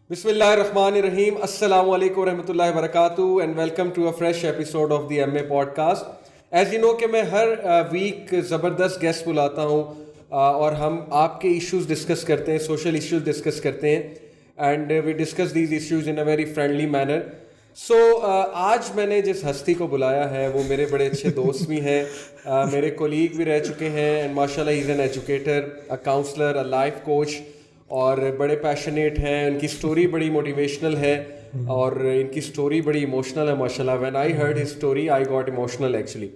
Bismillahirrahmanirrahim. Assalamu alaikum warahmatullahi wabarakatuh and welcome to a fresh episode of the MA podcast. As you know کہ میں ہر week زبردست guest بلاتا ہوں اور ہم آپ کے ایشوز ڈسکس کرتے ہیں, سوشل ایشوز ڈسکس کرتے ہیں and we discuss these issues in a very friendly manner. So آج میں نے جس ہستی کو بلایا ہے وہ میرے بڑے اچھے دوست بھی ہیں, میرے کولیگ بھی رہ چکے ہیں اینڈ ماشاء اللہ he is an educator, a counsellor, a life coach اور بڑے پیشنیٹ ہیں. ان کی سٹوری بڑی موٹیویشنل ہے اور ان کی سٹوری بڑی ایموشنل ہے ماشاء اللہ. When I heard his story I got emotional actually.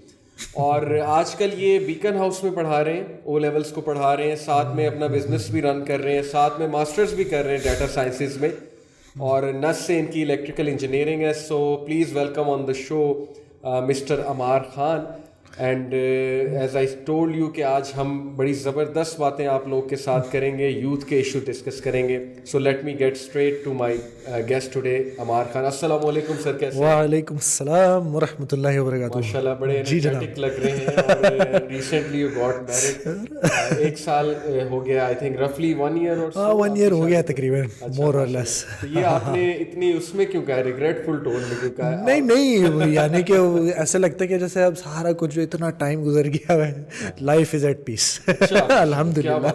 اور آج کل یہ بیکن ہاؤس میں پڑھا رہے ہیں, او لیولس کو پڑھا رہے ہیں, ساتھ میں اپنا بزنس بھی رن کر رہے ہیں, ساتھ میں ماسٹرز بھی کر رہے ہیں ڈیٹا سائنسز میں, اور نس سے ان کی الیکٹریکل انجینئرنگ ہے. So please welcome on the show mister Ammar Khan. And as I told you کہ آج ہم بڑی زبردست باتیں آپ لوگ کے ساتھ کریں گے, یوتھ کے ایشو ڈسکس کریں گے. So let me get straight to my guest today, Ammar Khan. السلام علیکم سر, کیسے ہیں؟ وعلیکم السلام ورحمۃ اللہ وبرکاتہ. ماشاء اللہ بڑے انرجیٹک لگ رہے ہیں اور ریسنٹلی یو گاٹ میرڈ. 1 سال ہو گیا آئی تھنک, رفلی 1 ایئر اور 1 ایئر ہو گیا تقریباً, مور اور لیس. یہ آپ نے اتنی اس میں کیوں کہا, ریگریٹفل ٹون میں کیوں کہا؟ نہیں یعنی کہ ایسا لگتا ہے کہ جیسے اب سارا کچھ اتنا ٹائم گزر گیا ہے, لائف از ایٹ پیس الحمد للہ.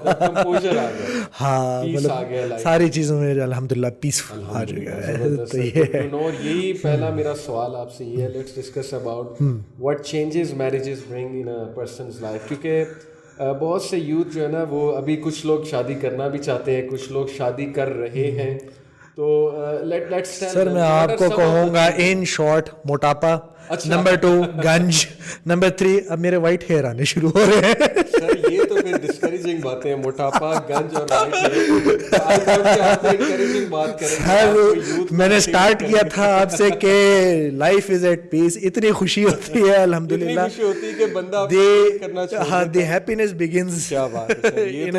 ہاں مطلب ساری چیزوں میں الحمد للہ پیسفل آ چکا ہے. تو یہی پہلا میرا سوال آپ سے یہ ہے, let's discuss about what changes marriages bring in a person's life. کیونکہ بہت سے یوتھ جو ہے نا وہ ابھی کچھ لوگ شادی کرنا بھی چاہتے ہیں, کچھ لوگ شادی کر رہے ہیں. تو سر میں آپ کو کہوں گا ان شارٹ, موٹاپا, نمبر 2 گنج, نمبر 3 اب میرے وائٹ ہیئر آنے شروع ہو رہے ہیں. سر یہ تو پھر ڈسکریجنگ باتیں ہیں, موٹاپا, گنج اور بات کریں. میں نے اسٹارٹ کیا تھا آپ سے کہ لائف از ایٹ پیس, اتنی خوشی ہوتی ہے الحمد للہ, خوشی ہوتی ہے کہ بندہ کرنا چاہتا ہے. ہاں, دی ہیپینس بگنز. کیا بات ہے, یہ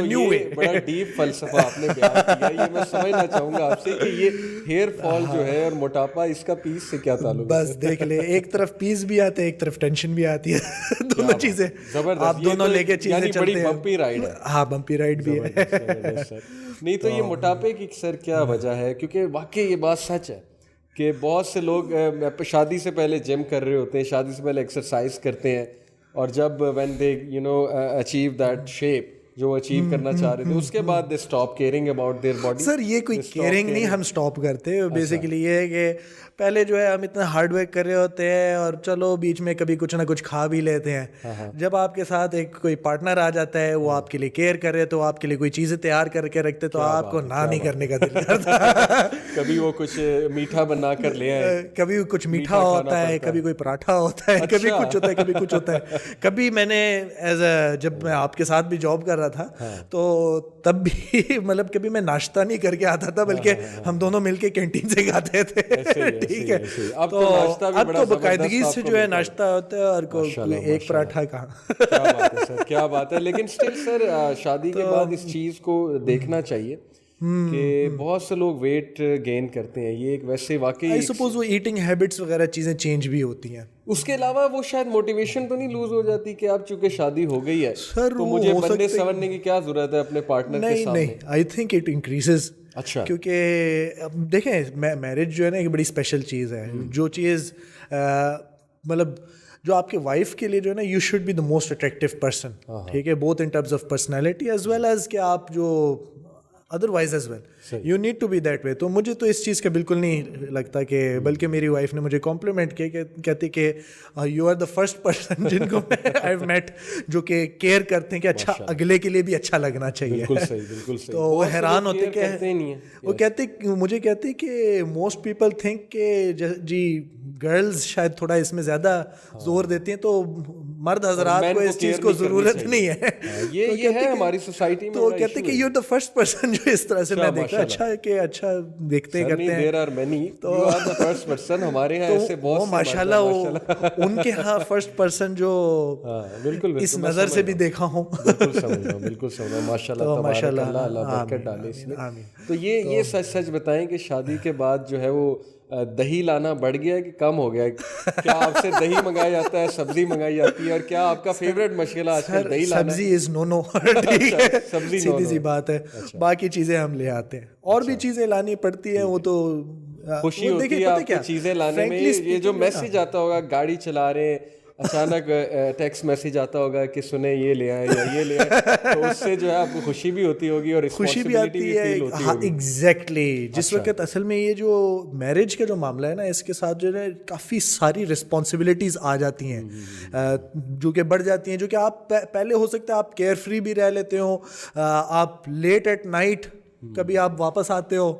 بڑا ڈیپ فلسفہ آپ نے بیان کیا. یہ میں سمجھنا چاہوں گا آپ سے کہ یہ ہیئر فال جو ہے اور موٹاپا, اس کا پیس سے کیا تعلق ہے؟ بس دیکھ لیں, ایک طرف پیس بھی آتے ہیں, ایک طرف ٹینشن بھی آتی ہے, دونوں چیزیں آپ دونوں لے کے چیزیں چلتے ہیں. بمپی رائڈ ہے. ہاں بمپی رائڈ بھی ہے. نہیں تو یہ موٹاپے کی سر کیا وجہ ہے؟ کیونکہ واقعی یہ بات سچ ہے کہ بہت سے لوگ شادی سے پہلے جم کر رہے ہوتے ہیں, شادی سے پہلے ایکسرسائز کرتے ہیں, اور جب when they achieve that shape جو اچیو کرنا چاہ رہے تھے, اس کے بعد they stop caring about their body. Sir یہ کوئی کیئرنگ نہیں ہم اسٹاپ کرتے, بیسیکلی یہ ہے کہ پہلے جو ہے ہم اتنا ہارڈ ورک کر رہے ہوتے ہیں اور چلو بیچ میں کبھی کچھ نہ کچھ کھا بھی لیتے ہیں. جب آپ کے ساتھ ایک کوئی پارٹنر آ جاتا ہے, وہ آپ کے لیے کیئر کر رہے, تو آپ کے لیے کوئی چیزیں تیار کر کے رکھتے, تو آپ کو نہ نہیں کرنے کا دل کرتا. کبھی وہ کچھ میٹھا بنا کر لے آئے, کبھی کچھ میٹھا ہوتا ہے, کبھی کوئی پراٹھا ہوتا ہے, کبھی کچھ ہوتا ہے, کبھی کچھ ہوتا ہے. کبھی میں نے جب میں آپ کے ساتھ بھی جاب کر رہا تھا تو تب بھی مطلب کبھی میں ناشتہ نہیں کر کے آتا تھا, بلکہ ہم دونوں مل کے کینٹین سے کھاتے تھے. ٹھیک ہے, تو اب تو باقاعدگی سے جو ہے ناشتہ ہوتا ہے, اور ایک پراٹھا کہاں. کیا بات ہے سر, کیا بات ہے. لیکن اسٹل سر شادی کے بعد اس چیز کو دیکھنا چاہیے کہ بہت سے لوگ ویٹ گین کرتے ہیں. یہ ایک ویسے واقعی آئی سپوز وہ ایٹنگ ہیبٹس وغیرہ چیزیں چینج بھی ہوتی ہیں. اس کے علاوہ وہ شاید موٹیویشن تو نہیں لوز ہو جاتی کہ اب چونکہ شادی ہو گئی ہے تو مجھے بندے سنورنے کی کیا ضرورت ہے اپنے پارٹنر کے سامنے؟ نہیں, آئی تھنک اٹ انکریزز. اچھا, کیونکہ دیکھیں میرج جو ہے نا ایک بڑی اسپیشل چیز ہے. جو چیز مطلب جو آپ کے وائف کے لیے جو ہے نا, you should be the most attractive person. ٹھیک ہے, both in terms of personality as well as کہ آپ جو otherwise as well you need to be that way. تو مجھے تو اس چیز کا بالکل نہیں لگتا کہ, بلکہ میری وائف نے مجھے کمپلیمنٹ کیا, کہتی کہ you are the first person جن کو میں آئی ہیو میٹ جو کہ کیئر کرتے ہیں کہ اچھا اگلے کے لیے بھی اچھا لگنا چاہیے. تو وہ حیران ہوتے کہ وہ کہتے, مجھے کہتے کہ موسٹ پیپل تھنک کہ جی گرلز شاید تھوڑا اس میں زیادہ زور دیتی ہیں, تو مرد حضرات کو اس چیز کو ضرورت نہیں ہے. یہ ہے ہماری سوسائٹی میں. تو کہتے کہ you are the first person جو اس طرح سے میں دیکھا. اچھا ہے کہ اچھا دیکھتے کرتے ہیں. دیر آر مینی, تو you are the first person. ہمارے ہاں ایسے بہت ماشاءاللہ ان کے ہاں فرسٹ پرسن جو اس نظر سے بھی دیکھا ہوں. بالکل سمجھ رہا ہوں. ماشاءاللہ, اللہ برکت ڈالے اس میں. تو یہ سچ بتائیں کہ شادی کے بعد جو ہے وہ دہی لانا بڑھ گیا ہے کہ کم ہو گیا ہے؟ کیا آپ سے دہی منگایا جاتا ہے, سبزی منگائی جاتی ہے, اور کیا آپ کا فیوریٹ مشغلہ آج کل دہی لانا ہے؟ سبزی از نو ٹھیک ہے, سبزی سیدھی سی بات ہے. باقی چیزیں ہم لے آتے ہیں, اور بھی چیزیں لانی پڑتی ہیں, وہ تو خوشی ہوتی ہے آپ کو چیزیں لانے میں. یہ جو میسج آتا ہوگا گاڑی چلا رہے ہیں, اچانک ٹیکسٹ میسج آتا ہوگا کہ سنیں یہ لے آئیں یا یہ لے آئیں, تو اس سے جو ہے آپ کو خوشی بھی ہوتی ہوگی اور خوشی بھی آتی ہے. ہاں ایگزیکٹلی, جس وقت اصل میں یہ جو میرج کا جو معاملہ ہے نا, اس کے ساتھ جو ہے کافی ساری رسپانسبلٹیز آ جاتی ہیں جو کہ بڑھ جاتی ہیں, جو کہ آپ پہلے ہو سکتا ہے آپ کیئر فری بھی رہ لیتے ہو, آپ لیٹ ایٹ نائٹ کبھی آپ واپس آتے ہو,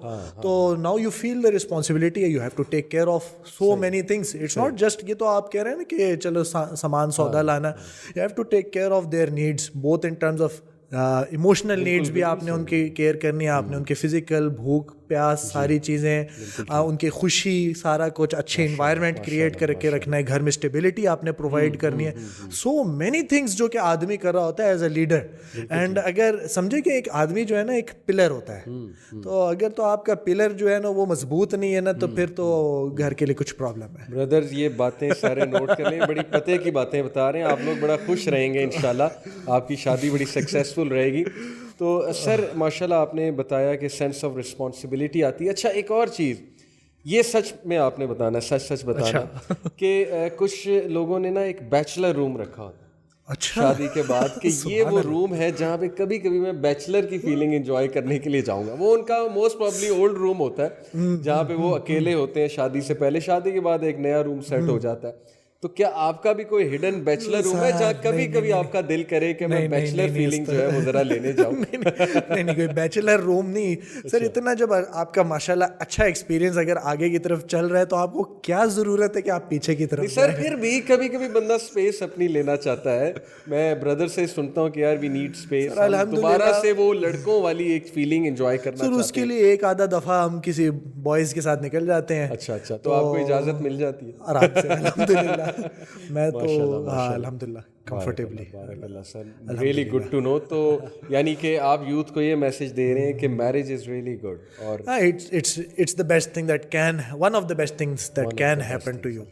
تو now you feel the responsibility, you have to take care of so many things. It's not just یہ تو آپ کہہ رہے ہیں نا کہ چلو سامان سودا لانا, you have to take care of their needs both in terms of emotional needs بھی آپ نے ان کی کیئر کرنی ہے, آپ نے ان کے فزیکل بھوک پیاس ساری چیزیں, ان کی خوشی سارا کچھ, اچھے انوائرمنٹ کریٹ کر کے رکھنا ہے, گھر میں اسٹیبلٹی آپ نے پرووائڈ کرنی ہے. سو مینی تھنگس جو کہ آدمی کر رہا ہوتا ہے ایز اے لیڈر. اینڈ اگر سمجھے کہ ایک آدمی جو ہے نا ایک پلر ہوتا ہے, تو اگر تو آپ کا پلر جو ہے نا وہ مضبوط نہیں ہے نا, تو پھر تو گھر کے لیے کچھ پرابلم ہے. بردرز یہ باتیں سارے نوٹ کر لیں, بڑی پتے کی باتیں بتا رہے ہیں آپ لوگ, بڑا خوش رہیں گے انشاءاللہ, آپ کی شادی بڑی سکسیزفل رہے گی. تو سر ماشاء اللہ آپ نے بتایا کہ سینس آف رسپانسبلٹی آتی ہے. اچھا ایک اور چیز, یہ سچ میں آپ نے بتانا, سچ بتانا کہ کچھ لوگوں نے نا ایک بیچلر روم رکھا ہوتا شادی کے بعد, کہ یہ وہ روم ہے جہاں پہ کبھی کبھی میں بیچلر کی فیلنگ انجوائے کرنے کے لیے جاؤں گا. وہ ان کا موسٹ پرابلی اولڈ روم ہوتا ہے جہاں پہ وہ اکیلے ہوتے ہیں شادی سے پہلے, شادی کے بعد ایک نیا روم سیٹ ہو جاتا ہے. تو کیا آپ کا بھی کوئی ہڈن بیچلر روم ہے جہاں کبھی کبھی آپ کا دل کرے کہ میں بیچلر فیلنگ جو ہے وہ ذرا لینے جاؤں؟ نہیں کوئی بیچلر روم نہیں سر. اتنا جب آپ کا ماشاءاللہ اچھا ایکسپیرینس اگر آگے کی طرف چل رہا ہے, تو آپ کو کیا ضرورت ہے کہ آپ پیچھے کی طرف؟ سر پھر بھی کبھی کبھی بندہ اسپیس اپنی لینا چاہتا ہے. میں بردر سے سنتا ہوں کہ یار وی نیڈ اسپیس, دوبارہ سے وہ لڑکوں والی ایک فیلنگ انجوائے کرنا چاہتے ہیں. اس کے لیے ایک آدھا دفعہ ہم کسی بوائز کے ساتھ نکل جاتے ہیں. اچھا تو آپ کو اجازت مل جاتی ہے؟ آرام سے الحمدللہ, میں تو الحمدللہ comfortably. Really good to know. تو یعنی کہ آپ یوتھ کو یہ میسج دے رہے ہیں کہ میرج از ریئلی گڈ, اور it's the best thing that can, one of the best things that can happen to you.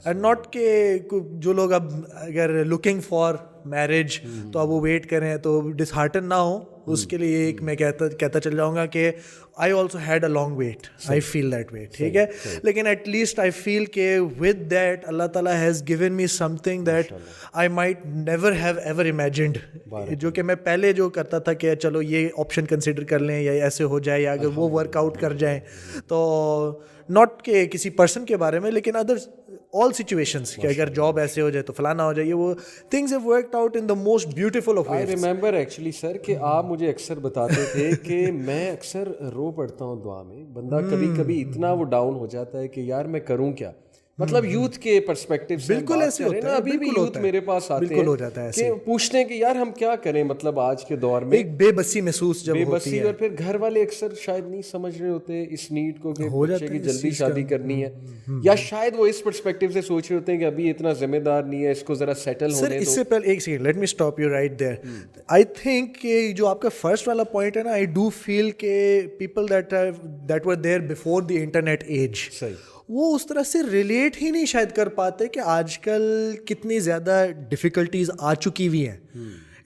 And not کہ جو لوگ اب اگر لکنگ فار میرج تو اب وہ ویٹ کریں تو ڈس ہارٹن نہ ہو. اس کے لیے ایک میں کہتا چل جاؤں گا کہ I also had a long wait, I feel that wait, ٹھیک ہے, لیکن ایٹ لیسٹ آئی فیل کہ ود دیٹ اللہ تعالیٰ has given me some thing that I might never have ever imagined, جو کہ میں پہلے جو کرتا تھا کہ چلو یہ آپشن کنسیڈر کر لیں یا ایسے ہو جائے, یا اگر وہ ورک آؤٹ کر جائیں, تو ناٹ کہ کسی پرسن کے بارے میں, لیکن ادر all situations, کہ اگر جاب ایسے ہو جائے تو فلانا ہو جائے, وہ things have worked out in the most beautiful of ways. I remember actually sir کہ آپ مجھے اکثر بتاتے تھے کہ میں اکثر رو پڑتا ہوں دعا میں, بندہ کبھی کبھی اتنا وہ ڈاؤن ہو جاتا ہے کہ یار میں کروں کیا, مطلب یوتھ کے پرسپیکٹو سے بالکل ایسے ہوتا ہے, ابھی بھی یوتھ میرے پاس آتے ہیں کہ پوچھتے ہیں کہ یار ہم کیا کریں, مطلب آج کے دور میں ایک بے بسی محسوس جب ہوتی ہے, اور پھر گھر والے اکثر شاید نہیں سمجھ رہے ہوتے اس نیڈ کو کہ بچے کی جلدی شادی کرنی ہے, یا شاید وہ اس پرسپیکٹو سے سوچ رہے ہوتے ہیں کہ ابھی اتنا ذمہ دار نہیں ہے, اس کو ذرا سیٹل ہونے دو. اس سے پہلے ایک second, let me stop you right there. I think کہ جو آپ کا فرسٹ والا پوائنٹ ہے نا, آئی ڈو فیل کہ people that were there before the internet age, وہ اس طرح سے ریلیٹ ہی نہیں شاید کر پاتے کہ آج کل کتنی زیادہ ڈیفیکلٹیز آ چکی ہوئی ہیں.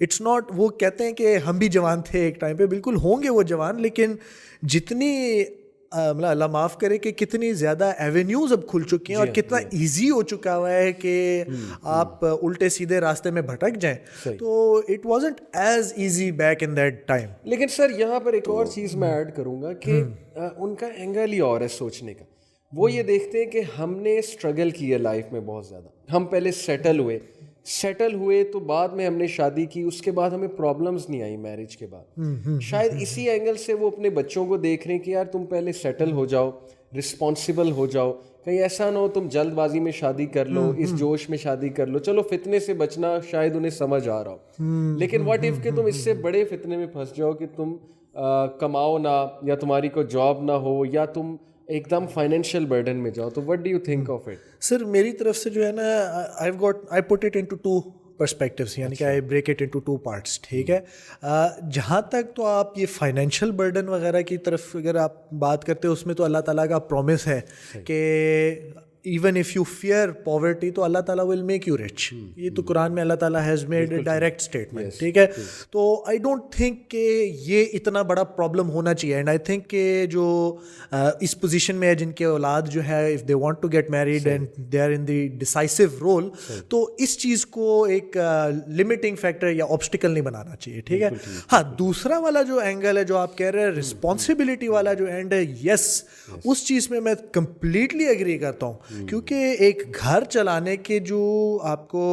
اٹس ناٹ, وہ کہتے ہیں کہ ہم بھی جوان تھے ایک ٹائم پہ, بالکل ہوں گے وہ جوان, لیکن جتنی مطلب اللہ معاف کرے کہ کتنی زیادہ ایوینیوز اب کھل چکی ہیں, اور کتنا ایزی ہو چکا ہوا ہے کہ آپ الٹے سیدھے راستے میں بھٹک جائیں, تو it wasn't as easy back in that time. لیکن سر یہاں پر ایک اور چیز میں ایڈ کروں گا کہ ان کا اینگل ہی اور ہے سوچنے کا. وہ یہ دیکھتے ہیں کہ ہم نے اسٹرگل کی ہے لائف میں بہت زیادہ, ہم پہلے سیٹل ہوئے تو بعد میں ہم نے شادی کی, اس کے بعد ہمیں پرابلمز نہیں آئی میرج کے بعد. شاید اسی اینگل سے وہ اپنے بچوں کو دیکھ رہے ہیں کہ یار تم پہلے سیٹل ہو جاؤ, رسپانسبل ہو جاؤ, کہیں ایسا نہ ہو تم جلد بازی میں شادی کر لو, اس جوش میں شادی کر لو. چلو فتنے سے بچنا شاید انہیں سمجھ آ رہا ہو, لیکن واٹ ایف کہ تم اس سے بڑے فتنے میں پھنس جاؤ کہ تم کماؤ نہ, یا تمہاری کوئی جاب نہ ہو, یا تم ایک دم فائنینشیل برڈن میں جاؤ. تو what do you think of it? Sir میری طرف سے جو ہے نا, I put it into two perspectives, یعنی کہ I break it into 2 parts. ٹھیک ہے, جہاں تک تو آپ یہ فائنینشیل برڈن وغیرہ کی طرف اگر آپ بات کرتے ہو, اس میں تو اللہ تعالیٰ کا پرومس ہے کہ even if you fear poverty تو اللہ تعالیٰ will make you rich. یہ تو قرآن میں اللہ تعالیٰ has made a direct statement. ٹھیک ہے, تو I don't think کہ یہ اتنا بڑا پرابلم ہونا چاہیے. اینڈ آئی تھنک کہ جو اس پوزیشن میں ہے جن کے اولاد جو ہے if they want to get married and they are in the decisive role, تو اس چیز کو ایک لمیٹنگ فیکٹر یا آبسٹیکل نہیں بنانا چاہیے. ٹھیک ہے, ہاں دوسرا والا جو اینگل ہے جو آپ کہہ رہے ہیں رسپانسبلٹی والا جو اینڈ ہے, یس اس چیز میں میں کمپلیٹلی ایگری کرتا ہوں, کیونکہ ایک گھر چلانے کے جو آپ کو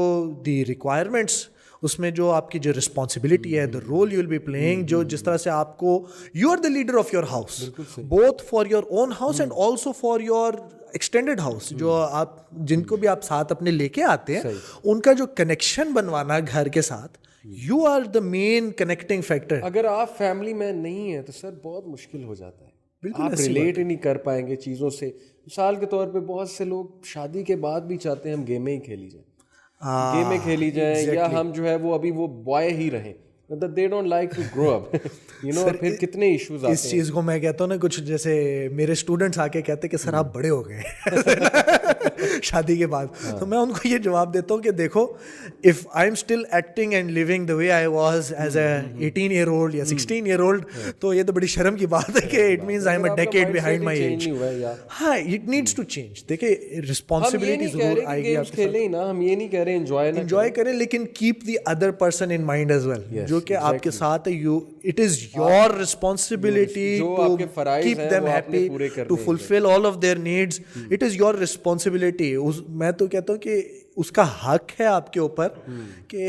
دی ریکوائرمنٹس, اس میں جو آپ کی جو رسپانسبلٹی ہے, the role you will be playing, جو جس طرح سے آپ کو you are the leader of your house, both for your own house and also for your extended house, جو آپ جن کو بھی آپ ساتھ اپنے لے کے آتے ہیں ان کا جو کنیکشن بنوانا گھر کے ساتھ, you are the main connecting factor. اگر آپ فیملی میں نہیں ہیں تو سر بہت مشکل ہو جاتا ہے, آپ ریلیٹ ہی نہیں کر پائیں گے چیزوں سے. مثال کے طور پہ بہت سے لوگ شادی کے بعد بھی چاہتے ہیں ہم گیمیں ہی کھیلی جائیں, گیمیں کھیلی جائیں, یا ہم جو ہے وہ ابھی وہ بوائے ہی رہیں, they don't like to grow up, you know. پھر کتنے ایشوز آتے ہیں. اس چیز کو میں کہتا ہوں نا, کچھ جیسے میرے اسٹوڈنٹس آ کے کہتے کہ سر آپ بڑے ہو گئے شادی کے بعد, تو میں ان کو یہ جواب دیتا ہوں کہ دیکھو, if I'm still acting and living the way I was as a 18-year-old یا 16-year-old, تو یہ تو بڑی شرم کی بات ہے کہ it means I'm a decade behind my age. ہاں, it needs to change. دیکھیں رسپانسبلٹی ضرور آئے گی, آپ کھیلیں ہی نا, ہم یہ نہیں کہہ رہے انجوائے کریں, لیکن keep the other person in mind as well, جو کہ آپ کے ساتھ ہے. It is your responsibility to keep them happy, to fulfill all of their needs. It is your responsibility. میں تو کہتا ہوں کہ اس کا حق ہے آپ کے اوپر کہ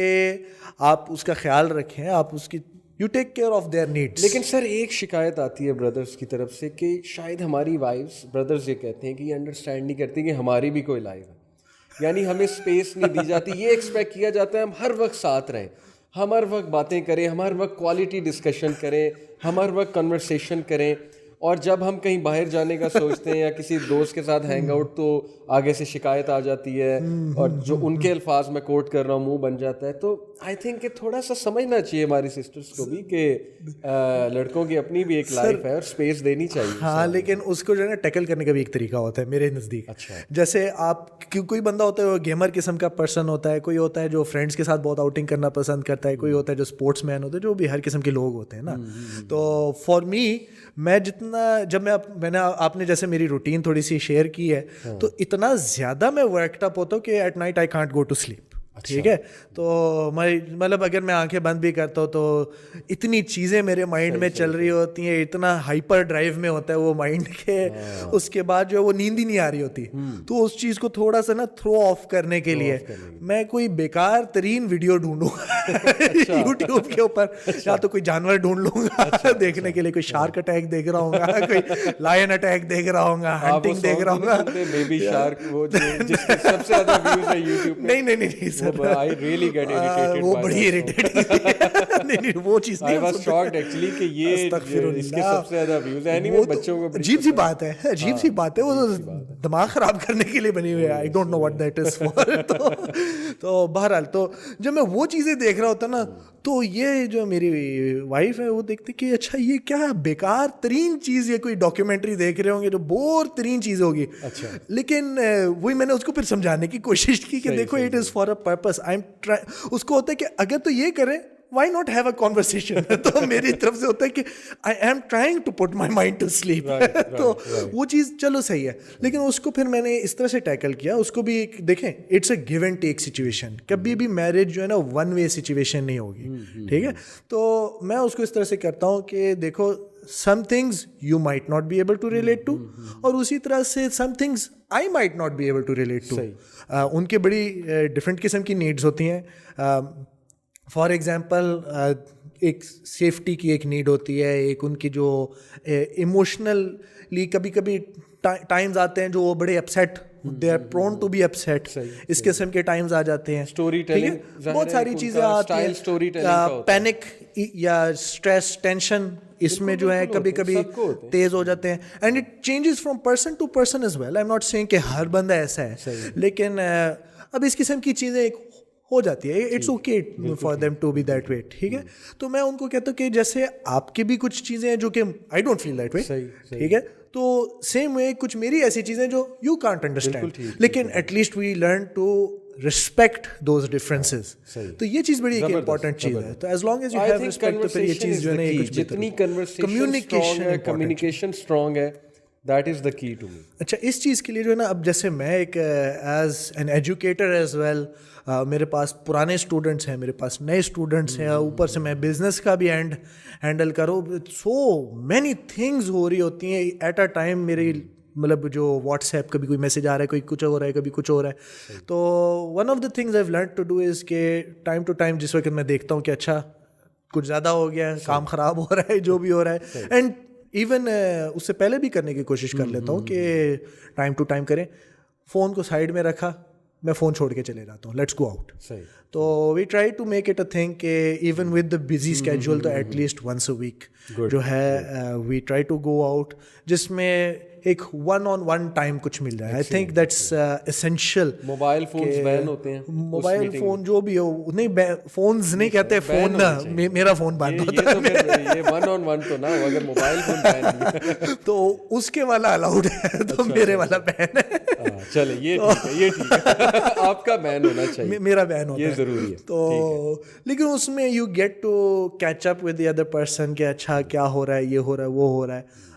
آپ اس کا خیال رکھیں, آپ اس کی you take care of their needs. لیکن سر ایک شکایت آتی ہے بردرس کی طرف سے کہ شاید ہماری وائفس, بردرز یہ کہتے ہیں کہ یہ انڈرسٹینڈ نہیں کرتی کہ ہماری بھی کوئی لائف ہے, یعنی ہمیں اسپیس نہیں دی جاتی. یہ ایکسپیکٹ کیا جاتا ہے ہم ہر وقت ساتھ رہیں, ہم ہر وقت باتیں کریں, ہم ہر وقت کوالٹی ڈسکشن کریں, ہم ہر وقت کنورسیشن کریں, اور جب ہم کہیں باہر جانے کا سوچتے ہیں یا کسی دوست کے ساتھ ہینگ آؤٹ تو آگے سے شکایت آ جاتی ہے, اور جو ان کے الفاظ میں کوٹ کر رہا ہوں منہ بن جاتا ہے. تو آئی تھنک کہ تھوڑا سا سمجھنا چاہیے ہماری سسٹرس کو بھی کہ لڑکوں کی اپنی بھی ایک لائف ہے اور اسپیس دینی چاہیے. ہاں, لیکن اس کو جو ہے نا ٹیکل کرنے کا بھی ایک طریقہ ہوتا ہے میرے نزدیک. اچھا, جیسے آپ کوئی بندہ ہوتا ہے وہ گیمر قسم کا پرسن ہوتا ہے, کوئی ہوتا ہے جو فرینڈس کے ساتھ بہت آؤٹنگ کرنا پسند کرتا ہے, کوئی ہوتا ہے جو اسپورٹس مین ہوتا ہے, جو بھی ہر قسم کے لوگ ہوتے ہیں نا. تو فار می, میں جتنا جب میں نے آپ نے جیسے میری روٹین تھوڑی سی شیئر کی ہے, تو اتنا زیادہ میں ورکڈ اپ ہوتا ہوں کہ at night I can't go to sleep. ٹھیک ہے, تو میں مطلب اگر میں آنکھیں بند بھی کرتا ہوں تو اتنی چیزیں میرے مائنڈ میں چل رہی ہوتی ہیں, اتنا ہائپر ڈرائیو میں ہوتا ہے وہ مائنڈ کے, اس کے بعد جو ہے وہ نیند ہی نہیں آ رہی ہوتی. تو اس چیز کو تھوڑا سا نا تھرو آف کرنے کے لیے میں کوئی بیکار ترین ویڈیو ڈھونڈوں یوٹیوب کے اوپر, یا تو کوئی جانور ڈھونڈ لوں گا دیکھنے کے لیے, کوئی شارک اٹیک دیکھ رہا ہوں گا, کوئی لائن اٹیک دیکھ رہا ہوں گا, ہنٹنگ دیکھ رہا ہوں گا. بیبی شارک وہ جس کے سب سے زیادہ ویوز ہے یوٹیوب پہ. نہیں سر, I really get irritated. وہ بڑی irritating نہیں, وہ چیز نہیں. I was shocked actually کہ یہ اس کے سب سے زیادہ views ہیں. anyway بچوں کو عجیب سی بات ہے, عجیب سی بات ہے, وہ دماغ خراب کرنے کے لیے بنی ہوئی ہے. I don't know what that is for. تو بہرحال تو جب میں وہ چیزیں دیکھ رہا ہوتا نا, تو یہ جو میری وائف ہے وہ دیکھتی کہ اچھا یہ کیا بیکار ترین چیز, یہ کوئی ڈاکیومنٹری دیکھ رہے ہوں گے جو بور ترین چیز ہوگی. لیکن وہی میں نے اس کو پھر سمجھانے کی کوشش کی کہ دیکھو it is for a purpose. اس کو ہوتا ہے کہ اگر تو یہ کریں why not have a conversation. تو میری طرف سے ہوتا ہے کہ I am trying to put my mind to sleep. تو وہ چیز چلو صحیح ہے, لیکن اس کو پھر میں نے اس طرح سے ٹیکل کیا. اس کو بھی دیکھیں it's a give and take situation, کبھی بھی میرج جو ہے نا ون وے سچویشن نہیں ہوگی. ٹھیک ہے, تو میں اس کو اس طرح سے کرتا ہوں کہ دیکھو some things you might not be able to relate to, اور اسی طرح سے some things I might not be able to relate to. ان کے بڑی ڈفرینٹ قسم کی نیڈز ہوتی ہیں. فار ایگزامپل ایک سیفٹی کی ایک نیڈ ہوتی ہے, ایک ان کی جو ایموشنلی کبھی کبھی ٹائمز آتے ہیں جو وہ بڑے upset, they are prone to be upset, اس قسم کے ٹائمز آ جاتے ہیں. اسٹوری ٹیلنگ, بہت ساری چیزیں آتی ہیں, پینک یا اسٹریس ٹینشن اس میں جو ہے کبھی کبھی تیز ہو جاتے ہیں. And it changes from person to person as well. I am not seeing کہ ہر بندہ ایسا ہے, لیکن اب اس قسم کی چیزیں ایک ہو جاتی ہے, it's okay for them to be that way, ٹھیک ہے. تو میں ان کو کہتا ہوں کہ جیسے آپ کی بھی کچھ چیزیں ہیں جو کہ I don't feel that way, ٹھیک ہے, تو سیم وے کچھ میری ایسی چیزیں جو یو کانٹ انڈرسٹینڈ, لیکن at least we learn to respect those differences. تو یہ چیز بڑی ایک امپورٹنٹ چیز ہے. تو as long as you have respect, تو پھر یہ چیز جو ہے نا جتنی کمیونیکیشن اسٹرانگ ہے, that is the key to می. اچھا, اس چیز کے لیے جو ہے نا, اب جیسے میں ایک as an educator as well, میرے پاس پرانے اسٹوڈنٹس ہیں, میرے پاس نئے اسٹوڈنٹس ہیں, اوپر سے میں بزنس کا بھی ہینڈل کروں, سو مینی تھنگز ہو رہی ہوتی ہیں ایٹ اے ٹائم. میری مطلب جو واٹس ایپ کبھی کوئی میسج آ رہا ہے, کوئی کچھ ہو رہا ہے, کبھی کچھ ہو رہا ہے. تو one of the things I have learned to do is کہ ٹائم ٹو ٹائم جس وقت میں دیکھتا ہوں کہ اچھا کچھ زیادہ ہو گیا ہے, کام خراب ہو رہا ہے, جو بھی ہو رہا ہے, اینڈ ایون اس سے پہلے بھی کرنے کی کوشش کر لیتا ہوں کہ ٹائم ٹو ٹائم کریں. فون کو سائڈ میں رکھا, میں فون چھوڑ کے چلے جاتا ہوں, لیٹس گو آؤٹ. تو we try to make it a thing کہ even with the busy schedule تو at least once a week جو ہے we try to go out, جس میں ایک ون آن ون ٹائم کچھ مل جائے. I think that's essential. Mobile phones ban ہوتے ہیں, موبائل فون جو بھی ہو, نہیں فونز نہیں کہتے, فون میرا فون بند ہوتا ہے. یہ ون آن ون تو نہ ہو, اگر موبائل فون بین تو اس کے والا الاؤڈ ہے, تو میرے والا بین ہے. چلے یہ ٹھیک ہے, آپ کا بین ہونا چاہیے, میرا بین ہوتا ہے, یہ ضروری ہے. تو لیکن اس میں you get to catch up with the other person کہ اچھا کیا ہو رہا ہے, یہ ہو رہا ہے, وہ ہو رہا ہے.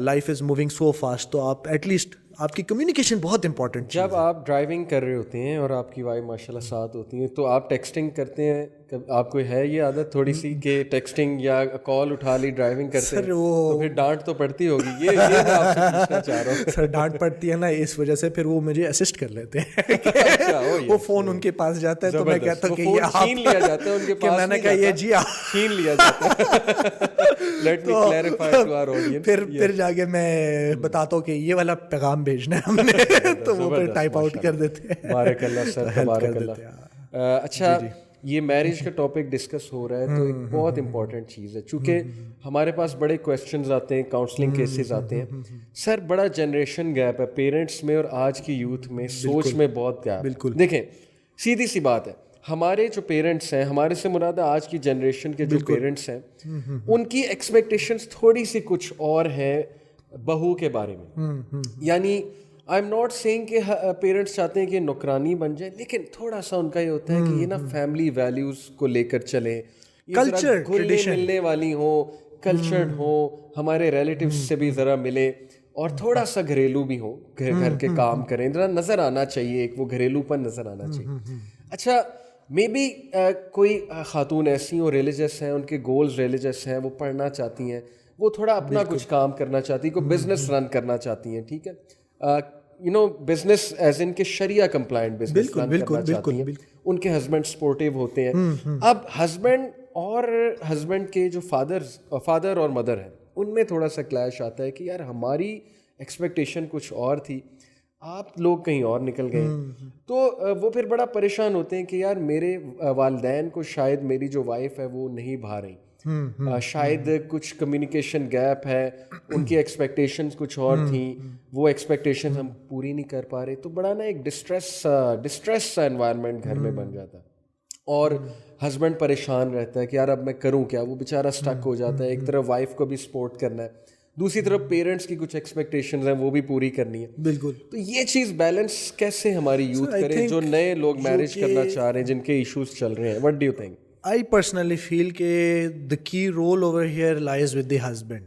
Life is moving so fast, تو آپ ایٹ لیسٹ آپ کی کمیونیکیشن بہت امپورٹنٹ. جب آپ ڈرائیونگ کر رہے ہوتے ہیں اور آپ کی وائف ماشاء اللہ ساتھ ہوتی ہیں, تو آپ ٹیکسٹنگ کرتے ہیں, آپ کو ہے یہ عادت تھوڑی سی کہ ٹیکسٹنگ یا کال اٹھا لی ڈرائیونگ کرتے ہیں, تو پھر ڈانٹ تو پڑتی ہوگی, یہ میں آپ سے پوچھنا چاہ رہا ہوں. سر ڈانٹ پڑتی ہے نا, اس وجہ سے پھر وہ مجھے اسسٹ کر لیتے ہیں. وہ فون ان کے پاس جاتا ہے, تو میں کہتا ہوں کہ یہ چھین لیا جاتا ہے ان کے پاس, میں نے کہا یہ جی چھین لیا جاتا ہے. Let me clarify to our audience. پھر جا کے میں بتاتا ہوں کہ یہ والا پیغام بھیجنا ہے ہم نے, تو وہ پھر ٹائپ آؤٹ کر دیتے ہیں. بارک اللہ سر, تبارک اللہ. اچھا, یہ میرج کا ٹاپک ڈسکس ہو رہا ہے, تو ایک بہت امپورٹنٹ چیز ہے, چونکہ ہمارے پاس بڑے کویشچنز آتے ہیں, کاؤنسلنگ کیسز آتے ہیں. سر بڑا جنریشن گیپ ہے پیرنٹس میں اور آج کی یوتھ میں, سوچ میں بہت گیپ. بالکل دیکھیں, سیدھی سی بات ہے, ہمارے جو پیرنٹس ہیں, ہمارے سے مراد آج کی جنریشن کے جو پیرنٹس ہیں, ان کی ایکسپیکٹیشنز تھوڑی سی کچھ اور ہیں بہو کے بارے میں. یعنی آئی ایم ناٹ سیئنگ کہ پیرنٹس چاہتے ہیں کہ نوکرانی بن جائے, لیکن تھوڑا سا ان کا یہ ہوتا ہے کہ یہ نا فیملی ویلیوز کو لے کر چلیں, کلچر گھلنے ملنے والی ہوں, کلچرڈ ہوں, ہمارے ریلیٹیوز سے بھی ذرا ملے, اور تھوڑا سا گھریلو بھی ہو, گھر کے کام کریں, ذرا نظر آنا چاہیے, ایک وہ گھریلو پر نظر آنا چاہیے. اچھا, مے بی کوئی خاتون ایسی ہوں ریلیجس ہیں, ان کے گولز ریلیجس ہیں, وہ پڑھنا چاہتی ہیں, وہ تھوڑا اپنا کچھ کام کرنا چاہتی ہیں, کوئی بزنس رن کرنا چاہتی ہیں, ٹھیک ہے, یو نو بزنس ایز ان کے شریعہ کمپلائنٹ بزنس رن کرنا چاہتی ہیں, ان کے ہسبینڈ سپورٹیو ہوتے ہیں. اب ہسبینڈ کے جو فادر اور مدر ہیں, ان میں تھوڑا سا کلیش آتا ہے کہ یار ہماری ایکسپیکٹیشن کچھ اور تھی, آپ لوگ کہیں اور نکل گئے. تو وہ پھر بڑا پریشان ہوتے ہیں کہ یار میرے والدین کو شاید میری جو وائف ہے وہ نہیں بھا رہی, شاید کچھ کمیونیکیشن گیپ ہے, ان کی ایکسپیکٹیشنز کچھ اور تھیں, وہ ایکسپیکٹیشن ہم پوری نہیں کر پا رہے. تو بڑا نا ایک ڈسٹریس سا انوائرمنٹ گھر میں بن جاتا ہے, اور ہسبینڈ پریشان رہتا ہے کہ یار اب میں کروں کیا, وہ بیچارہ اسٹک ہو جاتا ہے. ایک طرف وائف کو بھی سپورٹ کرنا ہے, دوسری طرف پیرنٹس کی کچھ ایکسپیکٹیشنز ہیں وہ بھی پوری کرنی ہے. بالکل. تو یہ چیز بیلنس کیسے ہماری یوتھ کرے, جو نئے لوگ میرج کرنا چاہ رہے ہیں, جن کے ایشوز چل رہے ہیں, what do you think? I personally feel کہ the key role over here lies with the husband,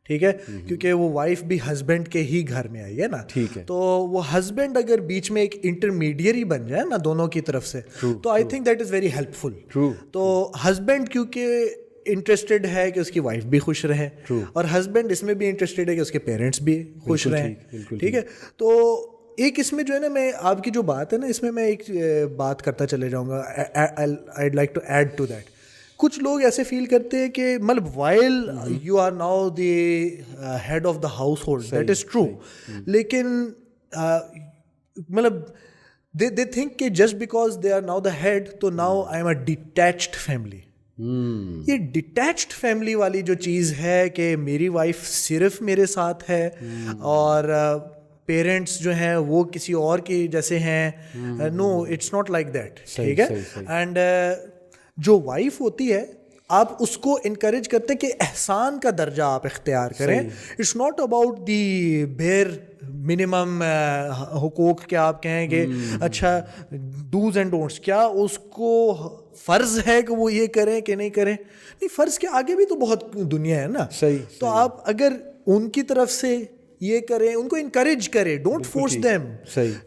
ٹھیک ہے, کیونکہ وہ وائف بھی ہسبینڈ کے ہی گھر میں آئی ہے نا, ٹھیک ہے. تو وہ ہسبینڈ اگر بیچ میں ایک انٹرمیڈیری بن جائے نا دونوں کی طرف سے, تو I think that is very helpful. تو ہسبینڈ کیونکہ انٹرسٹڈ ہے کہ اس کی وائف بھی خوش رہے, اور ہسبینڈ اس میں بھی انٹرسٹڈ ہے کہ اس کے پیرنٹس بھی خوش رہیں, ٹھیک ہے. تو ایک اس میں جو ہے نا, میں آپ کی جو بات ہے نا, اس میں میں ایک بات کرتا چلے جاؤں گا, I'd like to add to that. کچھ لوگ ایسے فیل کرتے ہیں کہ مطلب while you are now the head of the household, that is true, لیکن مطلب دے تھنک کہ just because they are now the head, تو now I am a detached family. یہ ڈیٹیچڈ فیملی والی جو چیز ہے کہ میری وائف صرف میرے ساتھ ہے, اور پیرنٹس جو ہیں وہ کسی اور کی جیسے ہیں. نو اٹس ناٹ لائک دیٹ. ٹھیک ہے. اینڈ جو وائف ہوتی ہے آپ اس کو انکریج کرتے ہیں کہ احسان کا درجہ آپ اختیار کریں. It's not about the bare minimum حقوق کہ آپ کہیں کہ اچھا ڈوز اینڈ ڈونٹس, کیا اس کو فرض ہے کہ وہ یہ کریں کہ نہیں کریں. نہیں, فرض کے آگے بھی تو بہت دنیا ہے نا. تو آپ اگر ان کی طرف سے یہ کریں, ان کو انکریج کریں, don't force them,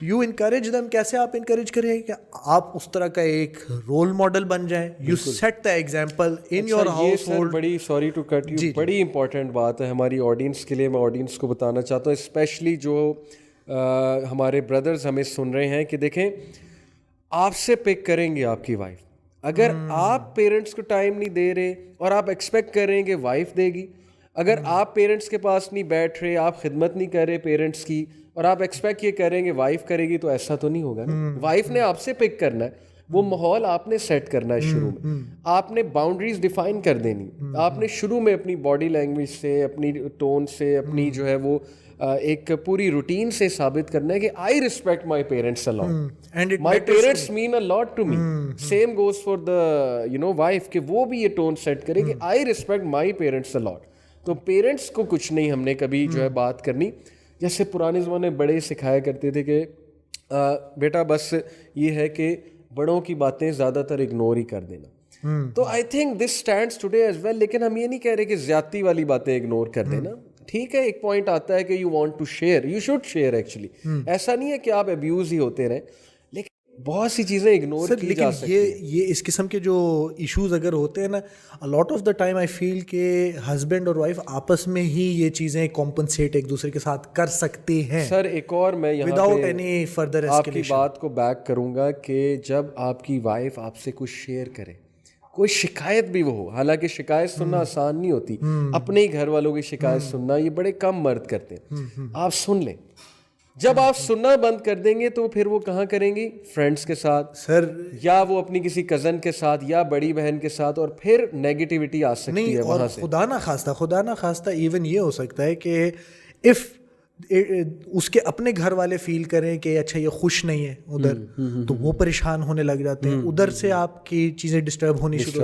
you encourage them. کیسے آپ انکریج کریں کہ آپ اس طرح کا ایک رول ماڈل بن جائیں. You set the example in your household. بڑی سوری ٹو کٹ یو, بڑی امپورٹنٹ بات ہے ہماری آڈینس کے لیے. میں آڈینس کو بتانا چاہتا ہوں, اسپیشلی جو ہمارے بردرز ہمیں سن رہے ہیں, کہ دیکھیں آپ سے پک کریں گے آپ کی وائف. اگر آپ پیرنٹس کو ٹائم نہیں دے رہے اور آپ ایکسپیکٹ کر رہے ہیں کہ وائف دے گی, اگر آپ پیرنٹس کے پاس نہیں بیٹھ رہے, آپ خدمت نہیں کر رہے پیرنٹس کی, اور آپ ایکسپیکٹ یہ کریں گے وائف کرے گی, تو ایسا تو نہیں ہوگا نا. وائف نے آپ سے پک کرنا ہے, وہ ماحول آپ نے سیٹ کرنا ہے. شروع میں آپ نے باؤنڈریز ڈیفائن کر دینی. آپ نے شروع میں اپنی باڈی لینگویج سے, اپنی ٹون سے, اپنی جو ہے وہ ایک پوری روٹین سے ثابت کرنا ہے کہ I respect my parents a lot, my parents mean a lot to me. Same goes for the wife, کہ وہ بھی یہ ٹون سیٹ کرے کہ I respect my parents a lot. تو پیرنٹس کو کچھ نہیں ہم نے کبھی جو ہے بات کرنی, جیسے پرانے زمانے بڑے سکھایا کرتے تھے کہ بیٹا بس یہ ہے کہ بڑوں کی باتیں زیادہ تر اگنور ہی کر دینا. تو I think this stands today as well. لیکن ہم یہ نہیں کہہ رہے کہ زیادتی والی باتیں اگنور کر دینا. ٹھیک ہے, ایک پوائنٹ آتا ہے کہ you want to share, you should share. Actually ایسا نہیں ہے کہ آپ ابیوز ہی ہوتے رہیں, لیکن بہت سی چیزیں اگنور کی جا سکتی ہیں. یہ اس قسم کے جو ایشوز اگر ہوتے ہیں نا, lot of the time I فیل کہ ہسبینڈ اور وائف آپس میں ہی یہ چیزیں کمپنسیٹ ایک دوسرے کے ساتھ کر سکتے ہیں. سر ایک اور میں یہاں وداؤٹ اینی فردر آپ کی بات کو بیک کروں گا کہ جب آپ کی وائف آپ سے کچھ شیئر کرے, کوئی شکایت بھی وہ ہو, حالانکہ شکایت سننا آسان نہیں ہوتی, اپنے ہی گھر والوں کی شکایت سننا یہ بڑے کم مرد کرتے ہیں, آپ سن لیں. جب آپ سننا بند کر دیں گے تو پھر وہ کہاں کریں گی, فرینڈس کے ساتھ سر, یا وہ اپنی کسی کزن کے ساتھ یا بڑی بہن کے ساتھ, اور پھر نیگیٹیوٹی آ سکتی ہے وہاں سے. خدا نہ خواستہ ایون یہ ہو سکتا ہے کہ اف اس کے اپنے گھر والے فیل کریں کہ اچھا یہ خوش نہیں ہے ادھر, تو وہ پریشان ہونے لگ جاتے ہیں, ادھر سے آپ کی چیزیں ڈسٹرب ہونی شروع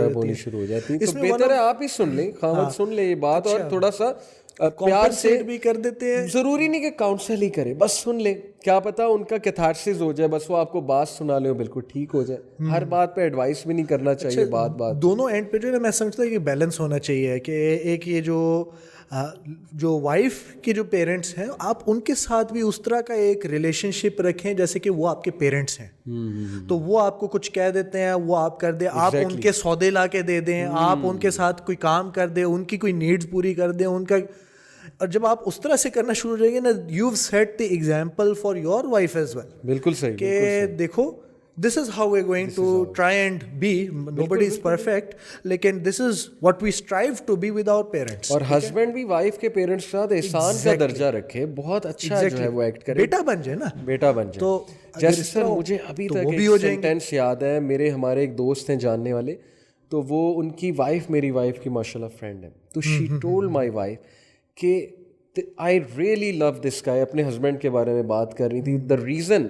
ہو جاتی ہیں. تو بہتر ہے آپ ہی سن لیں, خاوند سن لیں یہ بات, اور تھوڑا سا پیار سے بھی کر دیتے ہیں. ضروری نہیں کہ کاؤنسل ہی کرے, بس سن لیں, کیا پتا ان کا کیتھارسس ہو جائے, بس وہ آپ کو بات سنا لیں, بالکل ٹھیک ہو جائے. ہر بات پہ ایڈوائس بھی نہیں کرنا چاہیے. بات دونوں اینڈ پہ جو ہے نا, میں سمجھتا ہوں کہ بیلنس ہونا چاہیے, کہ ایک یہ جو وائف کے جو پیرنٹس ہیں, آپ ان کے ساتھ بھی اس طرح کا ایک ریلیشن شپ رکھیں جیسے کہ وہ آپ کے پیرنٹس ہیں. تو وہ آپ کو کچھ کہہ دیتے ہیں, وہ آپ کر دیں, آپ ان کے سودے لا کے دے دیں, آپ ان کے ساتھ کوئی کام کر دیں, ان کی کوئی نیڈز پوری کر دیں, ان کا. اور جب آپ اس طرح سے کرنا شروع ہو جائیں گے نا, you have set the example for your wife as well. بالکل صحیح, کہ دیکھو this is how we're going to try and be. Nobody is perfect, لیکن this is what we strive to be with our parents. اور husband بھی wife کے parents کے ساتھ احسان کا درجہ رکھے, بہت اچھا جو ہے وہ ایکٹ کرے, بیٹا بن جائے نا, بیٹا بن جائے. تو جیسے سر مجھے ابھی تک ایک سینٹینس یاد ہے, ہمارے ایک دوست ہیں جاننے والے, تو وہ ان کی وائف میری وائف کی ماشاء اللہ فرینڈ ہے, تو شی ٹولڈ مائی وائف کہ آئی ریئلی لو دس گائے. اپنے ہسبینڈ کے بارے میں بات کر رہی تھی. دا ریزن,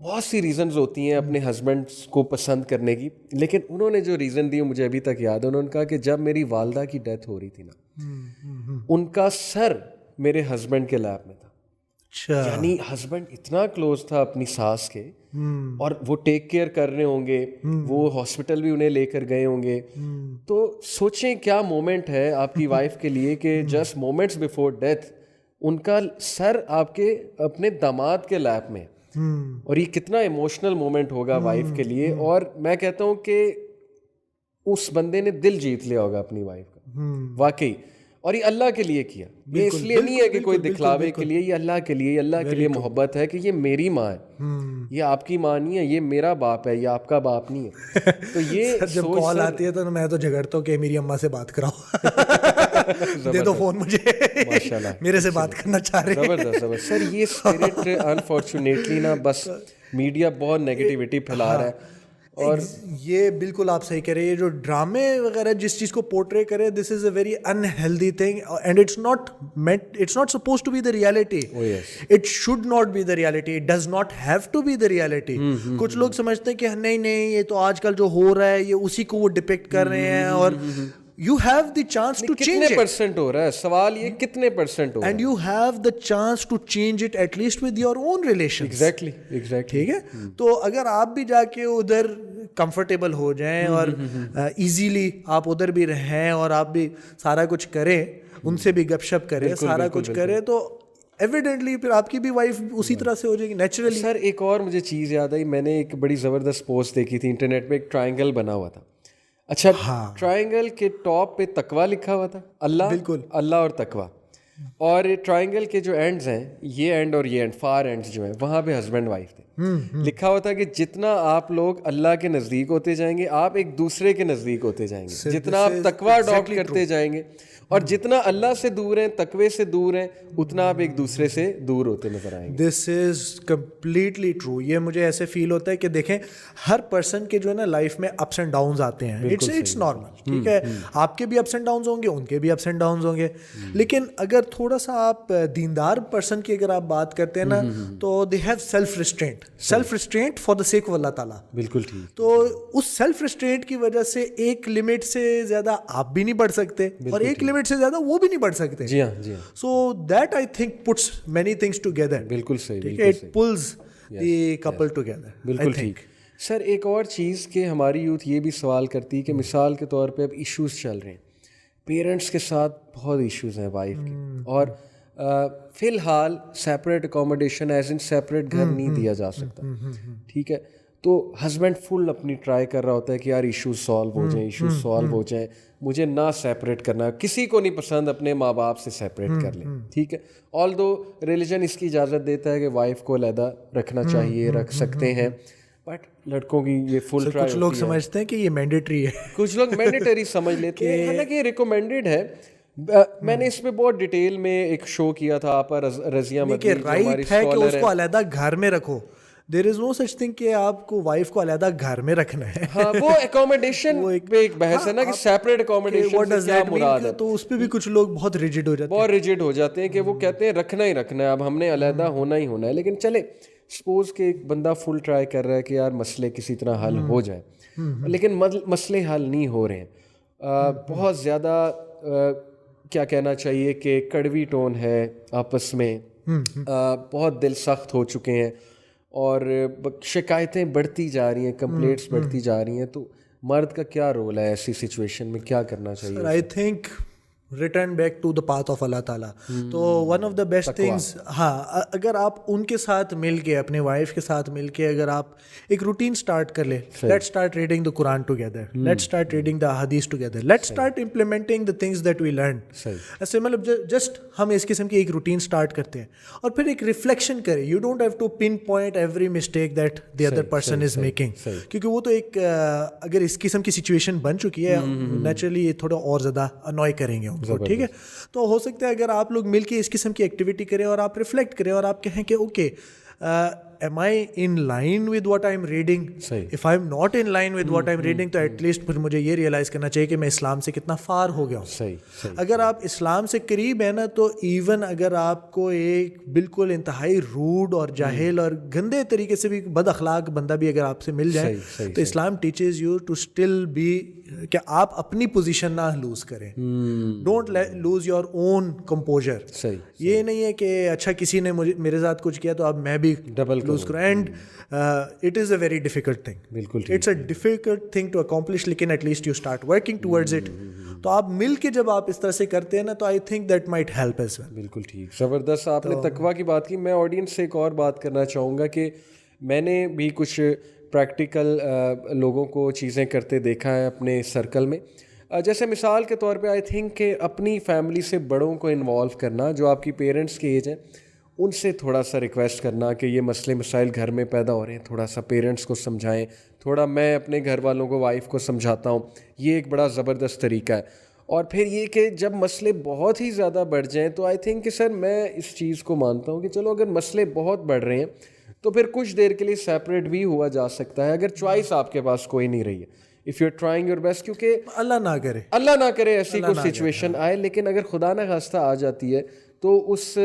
بہت سی ریزنز ہوتی ہیں اپنے ہسبینڈ کو پسند کرنے کی, لیکن انہوں نے جو ریزن دی مجھے ابھی تک یاد ہے. انہوں نے کہا کہ جب میری والدہ کی ڈیتھ ہو رہی تھی نا, ان کا سر میرے ہسبینڈ کے لیپ میں تھا. یعنی ہسبینڈ اتنا کلوز تھا اپنی ساس کے, اور وہ ٹیک کیئر کر رہے ہوں گے, وہ ہاسپٹل بھی انہیں لے کر گئے ہوں گے. تو سوچیں کیا مومنٹ ہے آپ کی وائف کے لیے کہ just moments before death in کا سر آپ کے اپنے داماد کے لیپ میں, اور یہ کتنا ایموشنل مومنٹ ہوگا وائف کے لیے. اور میں کہتا ہوں کہ اس بندے نے دل جیت لیا ہوگا اپنی وائف کا واقعی, اور یہ اللہ کے لیے کیا. یہ اس لیے نہیں ہے کہ کوئی دکھلاوے کے لیے, یہ اللہ کے لیے, اللہ کے لیے محبت ہے کہ یہ میری ماں ہے, یہ آپ کی ماں نہیں ہے, یہ میرا باپ ہے, یہ آپ کا باپ نہیں ہے. تو یہ جب کال آتی ہے تو میں تو جھگڑتا ہوں کہ میری اماں سے بات کراؤ, دے دو فون مجھے, ماشاءاللہ میرے سے بات کرنا چاہ رہے ہیں. زبردست سر. یہ اسپرٹ انفارچونیٹلی نا بس میڈیا بہت نیگیٹیوٹی پھیلا رہا ہے, اور یہ بالکل آپ صحیح کہہ رہے ہیں. یہ جو ڈرامے وغیرہ جس چیز کو پورٹرے کرے, this is a very unhealthy thing and it's not suppose to be the reality. It should not be the reality. It does not have to be the reality. کچھ لوگ سمجھتے ہیں کہ نہیں یہ تو آج کل جو ہو رہا ہے یہ اسی کو وہ ڈپکٹ کر رہے ہیں, اور you have the chance to change it. کتنے پرسنٹ ہو رہا ہے سوال, یہ کتنے پرسنٹ ہو رہا ہے, and you have the chance to change it at least with your own relations. exactly ٹھیک ہے. تو اگر آپ بھی جا کے ادھر کمفرٹیبل ہو جائیں اور ایزیلی آپ ادھر بھی رہیں اور آپ بھی سارا کچھ کریں, ان سے بھی گپ شپ کریں, سارا کچھ کریں, تو ایویڈنٹلی پھر آپ کی بھی وائف اسی طرح سے ہو جائے گی نیچرلی. سر ایک اور مجھے چیز یاد آئی, میں نے ایک بڑی زبردست پوسٹ دیکھی تھی انٹرنیٹ پہ, ایک ٹرائنگل بنا ہوا تھا. اچھا, ٹرائنگل کے ٹاپ پہ تقویٰ لکھا ہوا تھا, اللہ, بالکل اللہ اور تقویٰ, اور ٹرائنگل کے جو اینڈز ہیں, یہ اینڈ اور یہ اینڈ, فار اینڈز جو ہیں, وہاں پہ ہسبینڈ وائف تھے. لکھا ہوا تھا کہ جتنا آپ لوگ اللہ کے نزدیک ہوتے جائیں گے, آپ ایک دوسرے کے نزدیک ہوتے جائیں گے. جتنا آپ تقویٰ اڈاپٹ کرتے جائیں گے, اور جتنا اللہ سے دور ہیں, تقوی سے دور ہیں, اتنا آپ ایک دوسرے سے دور ہوتے نظر آئیں گے. دس از کمپلیٹلی ٹرو. یہ مجھے ایسے فیل ہوتا ہے کہ دیکھیں ہر پرسن کے جو ہے نا لائف میں اپس اینڈ ڈاؤنز آتے ہیں. اٹس نارمل, ٹھیک ہے. آپ کے بھی اپس اینڈ ڈاؤنز ہوں گے, ان کے بھی اپس اینڈ ڈاؤنز ہوں گے, لیکن اگر تھوڑا سا آپ دیندار پرسن کی اگر آپ بات کرتے ہیں نا, تو they have self restraint for the sake of Allah تعالیٰ. بالکل ٹھیک. تو اس سیلف ریسٹرینٹ کی وجہ سے ایک لمٹ سے زیادہ آپ بھی نہیں بڑھ سکتے, اور ایک لمٹ سے زیادہ وہ بھی نہیں بڑھ سکتے. جی ہاں, جی ہاں. So that I think puts many things together. بالکل صحیح. It pulls the couple together. بالکل ٹھیک. سر ایک اور چیز کہ ہماری یوتھ یہ بھی سوال کرتی ہے کہ مثال کے طور پہ اب ایشوز چل رہے ہیں, پیرنٹس کے ساتھ بہت ایشوز ہیں وائف کے, اور فی الحال سیپریٹ اکوموڈیشن ایز ان سیپریٹ گھر نہیں دیا جا سکتا, ٹھیک ہے. تو ہسبینڈ فل اپنی ٹرائی کر رہا ہوتا ہے کہ یار ایشوز سالو ہو جائیں, مجھے نہ سیپریٹ کرنا. کسی کو نہیں پسند اپنے ماں باپ سے سیپریٹ کر لیں, ٹھیک ہے. آل دو ریلیجن اس کی اجازت دیتا ہے کہ وائف کو علیحدہ رکھنا چاہیے, رکھ سکتے ہیں, بٹ لڑکوں کی یہ فل ٹرائی. کچھ لوگ سمجھتے ہیں کہ یہ مینڈیٹری ہے, کچھ لوگ مینڈیٹری سمجھ لیتے ہیں, حالانکہ یہ ریکمینڈیڈ ہے. میں نے اس پہ بہت ڈیٹیل میں ایک شو کیا تھا, آپ رضیہ مدنی رائٹ ہے کہ اس کو علیحدہ گھر میں رکھو. دیر از نو سچ تھنگ کہ آپ کو وائف کو علیحدہ گھر میں رکھنا ہے. ہاں, وہ اکوموڈیشن پہ ایک بحث ہے نا کہ سیپریٹ اکوموڈیشن سے کیا مراد ہے. تو اس پہ بھی کچھ لوگ بہت ریجڈ ہو جاتے ہیں کہ وہ کہتے ہیں رکھنا ہی رکھنا ہے, اب ہم نے علیحدہ ہونا ہی ہونا ہے. لیکن چلے سپوز کہ ایک بندہ فل ٹرائی کر رہا ہے کہ یار مسئلے کسی طرح حل ہو جائے, لیکن مسئلے حل نہیں ہو رہے ہیں. بہت زیادہ کیا کہنا چاہیے کہ کڑوی ٹون ہے آپس میں, بہت دل سخت ہو چکے ہیں, اور شکایتیں بڑھتی جا رہی ہیں, کمپلینٹس بڑھتی جا رہی ہیں. تو مرد کا کیا رول ہے ایسی سچویشن میں, کیا کرنا چاہیے؟ I think return back to the path of Allah تعالیٰ. تو one of the best things, ہاں, اگر آپ ان کے ساتھ مل کے, اپنے وائف کے ساتھ مل کے اگر آپ ایک روٹین اسٹارٹ کر لیں, let start reading the Quran together, let start reading the hadith together, let start implementing the things that we learn. ایسے مطلب جسٹ ہم اس قسم کی ایک روٹین اسٹارٹ کرتے ہیں, اور پھر ایک ریفلیکشن کریں. You don't have to pinpoint every mistake that the other person is making, کیونکہ وہ تو ایک اگر اس قسم کی سچویشن بن چکی ہے, نیچرلی یہ تھوڑا اور زیادہ انوائے کریں گے. ٹھیک ہے. تو ہو سکتا ہے اگر آپ لوگ مل کے اس قسم کی ایکٹیویٹی کریں اور آپ ریفلیکٹ کریں اور آپ کہیں کہ okay, am I in line with what I'm reading? If I'm not in line with what I'm reading, تو ایٹ لیسٹ پھر مجھے یہ ریئلائز کرنا چاہیے کہ میں اسلام سے کتنا فار ہو گیا ہوں. اگر آپ اسلام سے قریب ہیں نا, تو ایون اگر آپ کو ایک بالکل انتہائی روڈ اور جاہل اور گندے طریقے سے بھی بد اخلاق بندہ بھی اگر آپ سے مل جائے, تو Islam teaches you to still be, کہ آپ اپنی پوزیشن نہ لوز کریں. Don't lose your own composure. یہ نہیں ہے کہ اچھا کسی نے میرے ساتھ کچھ کیا تو اب میں بھی ڈبل لوز کروں. And it is a very difficult thing. بالکل, it's a difficult thing to accomplish, لیکن at least you start working towards it. تو آپ مل کے جب آپ اس طرح سے کرتے ہیں نا, تو I think that might help as well. بالکل ٹھیک, زبردست. آپ نے تقویٰ کی بات کی. میں آڈینس سے ایک اور بات کرنا چاہوں گا کہ میں نے بھی کچھ پریکٹیکل لوگوں کو چیزیں کرتے دیکھا ہے اپنے سرکل میں. جیسے مثال کے طور پہ آئی تھنک کہ اپنی فیملی سے بڑوں کو انوالو کرنا, جو آپ کی پیرنٹس کی ایج ہیں, ان سے تھوڑا سا ریکویسٹ کرنا کہ یہ مسئلے مسائل گھر میں پیدا ہو رہے ہیں, تھوڑا سا پیرنٹس کو سمجھائیں, تھوڑا میں اپنے گھر والوں کو, وائف کو سمجھاتا ہوں. یہ ایک بڑا زبردست طریقہ ہے. اور پھر یہ کہ جب مسئلے بہت ہی زیادہ بڑھ جائیں, تو آئی تھنک کہ سر میں اس چیز کو مانتا ہوں کہ چلو اگر مسئلے بہت بڑھ رہے ہیں تو پھر کچھ دیر کے لیے سیپریٹ بھی ہوا جا سکتا ہے اگر چوائس آپ کے پاس کوئی نہیں رہی ہے. If you are trying your best, کیونکہ اللہ نہ کرے ایسی کوئی سچویشن آئے, لیکن اگر خدا نہ خواستہ آ جاتی ہے تو اس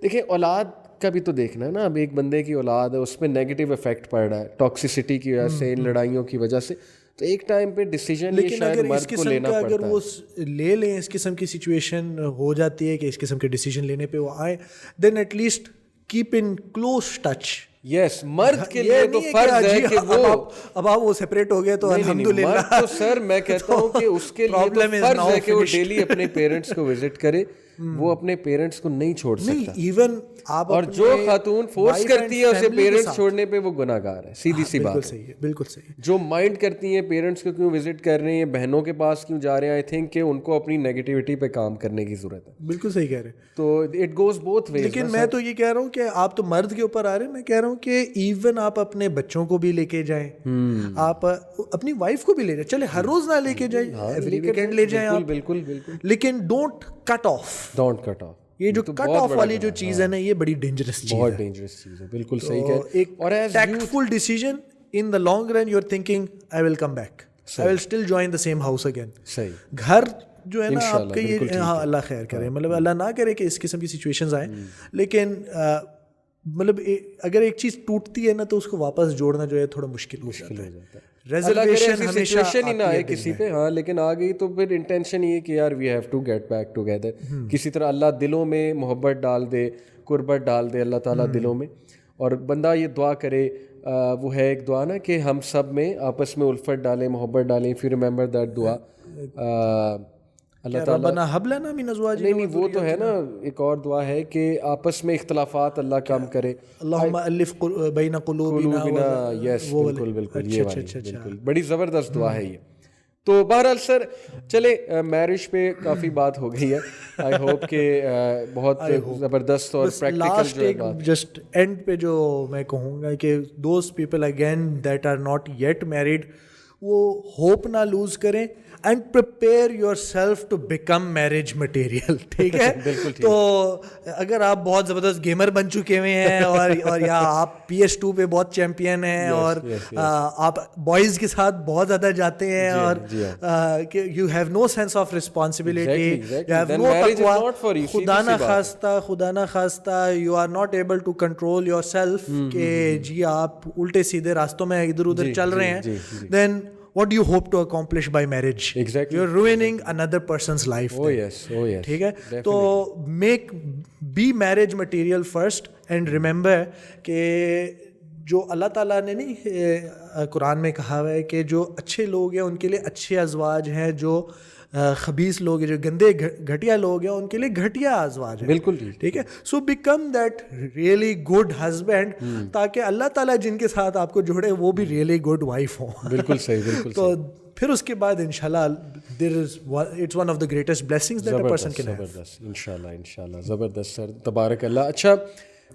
دیکھیں اولاد کا بھی تو دیکھنا ہے نا. اب ایک بندے کی اولاد ہے, اس پہ نیگیٹو افیکٹ پڑ رہا ہے ٹاکسیسٹی کی وجہ سے, ان لڑائیوں کی وجہ سے, تو ایک ٹائم پہ ڈیسیجن یہ شاید مرد کو لینا پڑتا ہے. اگر وہ لے لیں, اس قسم کی سچویشن ہو جاتی ہے کہ اس قسم کے ڈیسیجن لینے پہ وہ آئیں, then at least keep in close touch. Yes, مرد کے لیے تو فرض ہے کہ وہ اب آپ وہ سیپریٹ ہو گئے تو الحمدللہ. مرد تو سر میں کہتا ہوں کہ اس کے لیے تو فرض ہے کہ وہ ڈیلی اپنے پیرنٹس کو وزٹ کرے, وہ اپنے پیرنٹس کو نہیں چھوڑ سکتا. ایون آپ, اور جو خاتون فورس کرتی ہے اسے پیرنٹس چھوڑنے پہ وہ گناہ گار ہے, سیدھی سی بات. بالکل صحیح ہے, بالکل صحیح. جو مائنڈ کرتی ہیں پیرنٹس کو کیوں وزٹ کر رہے ہیں, بہنوں کے پاس کیوں جا رہے ہیں, آئی تھنک کہ ان کو اپنی نیگیٹیوٹی پہ کام کرنے کی ضرورت ہے. بالکل صحیح کہہ رہے ہیں. تو اٹ گوز بوتھ ویز. لیکن میں تو یہ کہہ رہا ہوں کہ آپ تو مرد کے اوپر آ رہے ہیں, میں کہہ رہا ہوں کہ ایون آپ اپنے بچوں کو بھی لے کے جائیں, آپ اپنی وائف کو بھی لے جائیں, چلے ہر روز نہ لے کے جائیں, ایوری ویکینڈ لے جائیں آپ, بالکل بالکل, لیکن ڈونٹ کٹ آف. یہ جو کٹ آف والی جو چیز ہے نا, یہ بڑی ڈینجرس چیز ہے, بہت ڈینجرس چیز ہے. بالکل صحیح کہہ. اور tactful decision in the long run you are thinking I will come back, I will still join the same house again. صحیح. گھر جو ہے نا آپ کا یہ, ہاں اللہ خیر کرے, مطلب اللہ نہ کرے کہ اس قسم کی سچویشنز آئیں, لیکن مطلب اگر ایک چیز ٹوٹتی ہے نا تو اس کو واپس جوڑنا جو ہے تھوڑا مشکل ہو جاتا ہے. ریزرویشن ہمیشہ ہی نہ آئے کسی پہ, ہاں, لیکن آ گئی تو پھر انٹینشن یہ کہ یار we have to get back together. کسی طرح اللہ دلوں میں محبت ڈال دے, قربت ڈال دے اللہ تعالیٰ دلوں میں, اور بندہ یہ دعا کرے. وہ ہے ایک دعا نا کہ ہم سب میں آپس میں الفت ڈالیں, محبت ڈالیں. اف یو ریممبر دیٹ دعا, اللہ تعالیٰ ربنا ہب لنا من ازواجنا, نہیں وہ تو ہے نا, ایک اور دعا ہے کہ آپس میں اختلافات اللہ کم کرے. اللہم الف بین قلوبنا. یس بالکل بالکل, یہ والی بالکل بڑی زبردست دعا ہے یہ. تو بہرحال سر چلے, میرج پہ کافی بات ہو گئی ہے. آئی ہوپ کہ بہت زبردست اور پریکٹیکل جو بات. جسٹ اینڈ پہ جو میں کہوں گا کہ those people again that are not yet married, وہ ہوپ نہ لوز کریں and prepare yourself to become marriage material. ٹھیک ہے, تو اگر آپ بہت زبردست گیمر بن چکے ہوئے ہیں اور یا آپ PS2 پہ بہت چیمپئن ہیں, اور آپ بوائز کے ساتھ بہت زیادہ جاتے ہیں, اور you have no sense of responsibility, you have no taqwa, خدا نہ خواستہ you are not able to control yourself, کہ جی آپ الٹے سیدھے راستوں میں ادھر ادھر چل رہے ہیں, دین what do you hope to accomplish by marriage? Exactly. You're ruining another person's life. Oh yes, oh yes. ٹھیک ہے, تو be marriage material first, and remember کہ جو اللہ تعالیٰ نے نہیں قرآن میں کہا ہوا ہے کہ جو اچھے لوگ ہیں ان کے لیے اچھے ازواج ہیں, جو خبیث لوگ ہیں, جو گندے گھٹیا لوگ ہیں, ان کے لیے گھٹیا ازواج ہیں. بالکل ٹھیک ہے. So become that really good husband, تاکہ اللہ تعالیٰ جن کے ساتھ آپ کو جوڑے وہ بھی ریئلی گڈ وائف ہوں. بالکل صحیح, بالکل. تو پھر اس کے بعد انشاءاللہ it's one of the greatest blessings that a person can have. زبردست, انشاءاللہ زبردست سر, تبارک اللہ. اچھا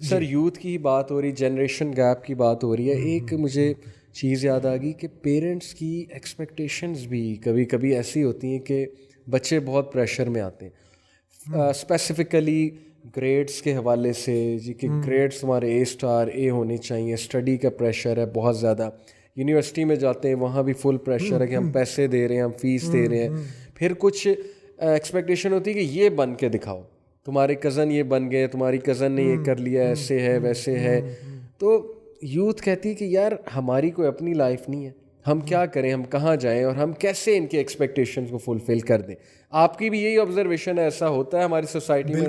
سر, یوتھ کی بات ہو رہی, جنریشن گیپ کی بات ہو رہی ہے, ایک مجھے چیز یاد آ گئی کہ پیرنٹس کی ایکسپیکٹیشنز بھی کبھی کبھی ایسی ہوتی ہیں کہ بچے بہت پریشر میں آتے ہیں, اسپیسیفکلی گریڈس کے حوالے سے, جی کہ گریڈس تمہارے A ہونے چاہیے, اسٹڈی کا پریشر ہے بہت زیادہ, یونیورسٹی میں جاتے ہیں وہاں بھی فل پریشر ہے کہ ہم پیسے دے رہے ہیں, ہم فیس دے رہے ہیں, پھر کچھ ایکسپیکٹیشن ہوتی ہے کہ یہ بن کے دکھاؤ, تمہارے کزن یہ بن گئے, تمہاری کزن نے یہ کر لیا, ایسے ہے ویسے ہے. تو یوتھ کہتی ہے کہ یار ہماری کوئی اپنی لائف نہیں ہے, ہم کیا کریں, ہم کہاں جائیں, اور ہم کیسے ان کے ایکسپیکٹیشنز کو فلفل کر دیں. آپ کی بھی یہی آبزرویشن ہے, ایسا ہوتا ہے ہماری سوسائٹی میں؟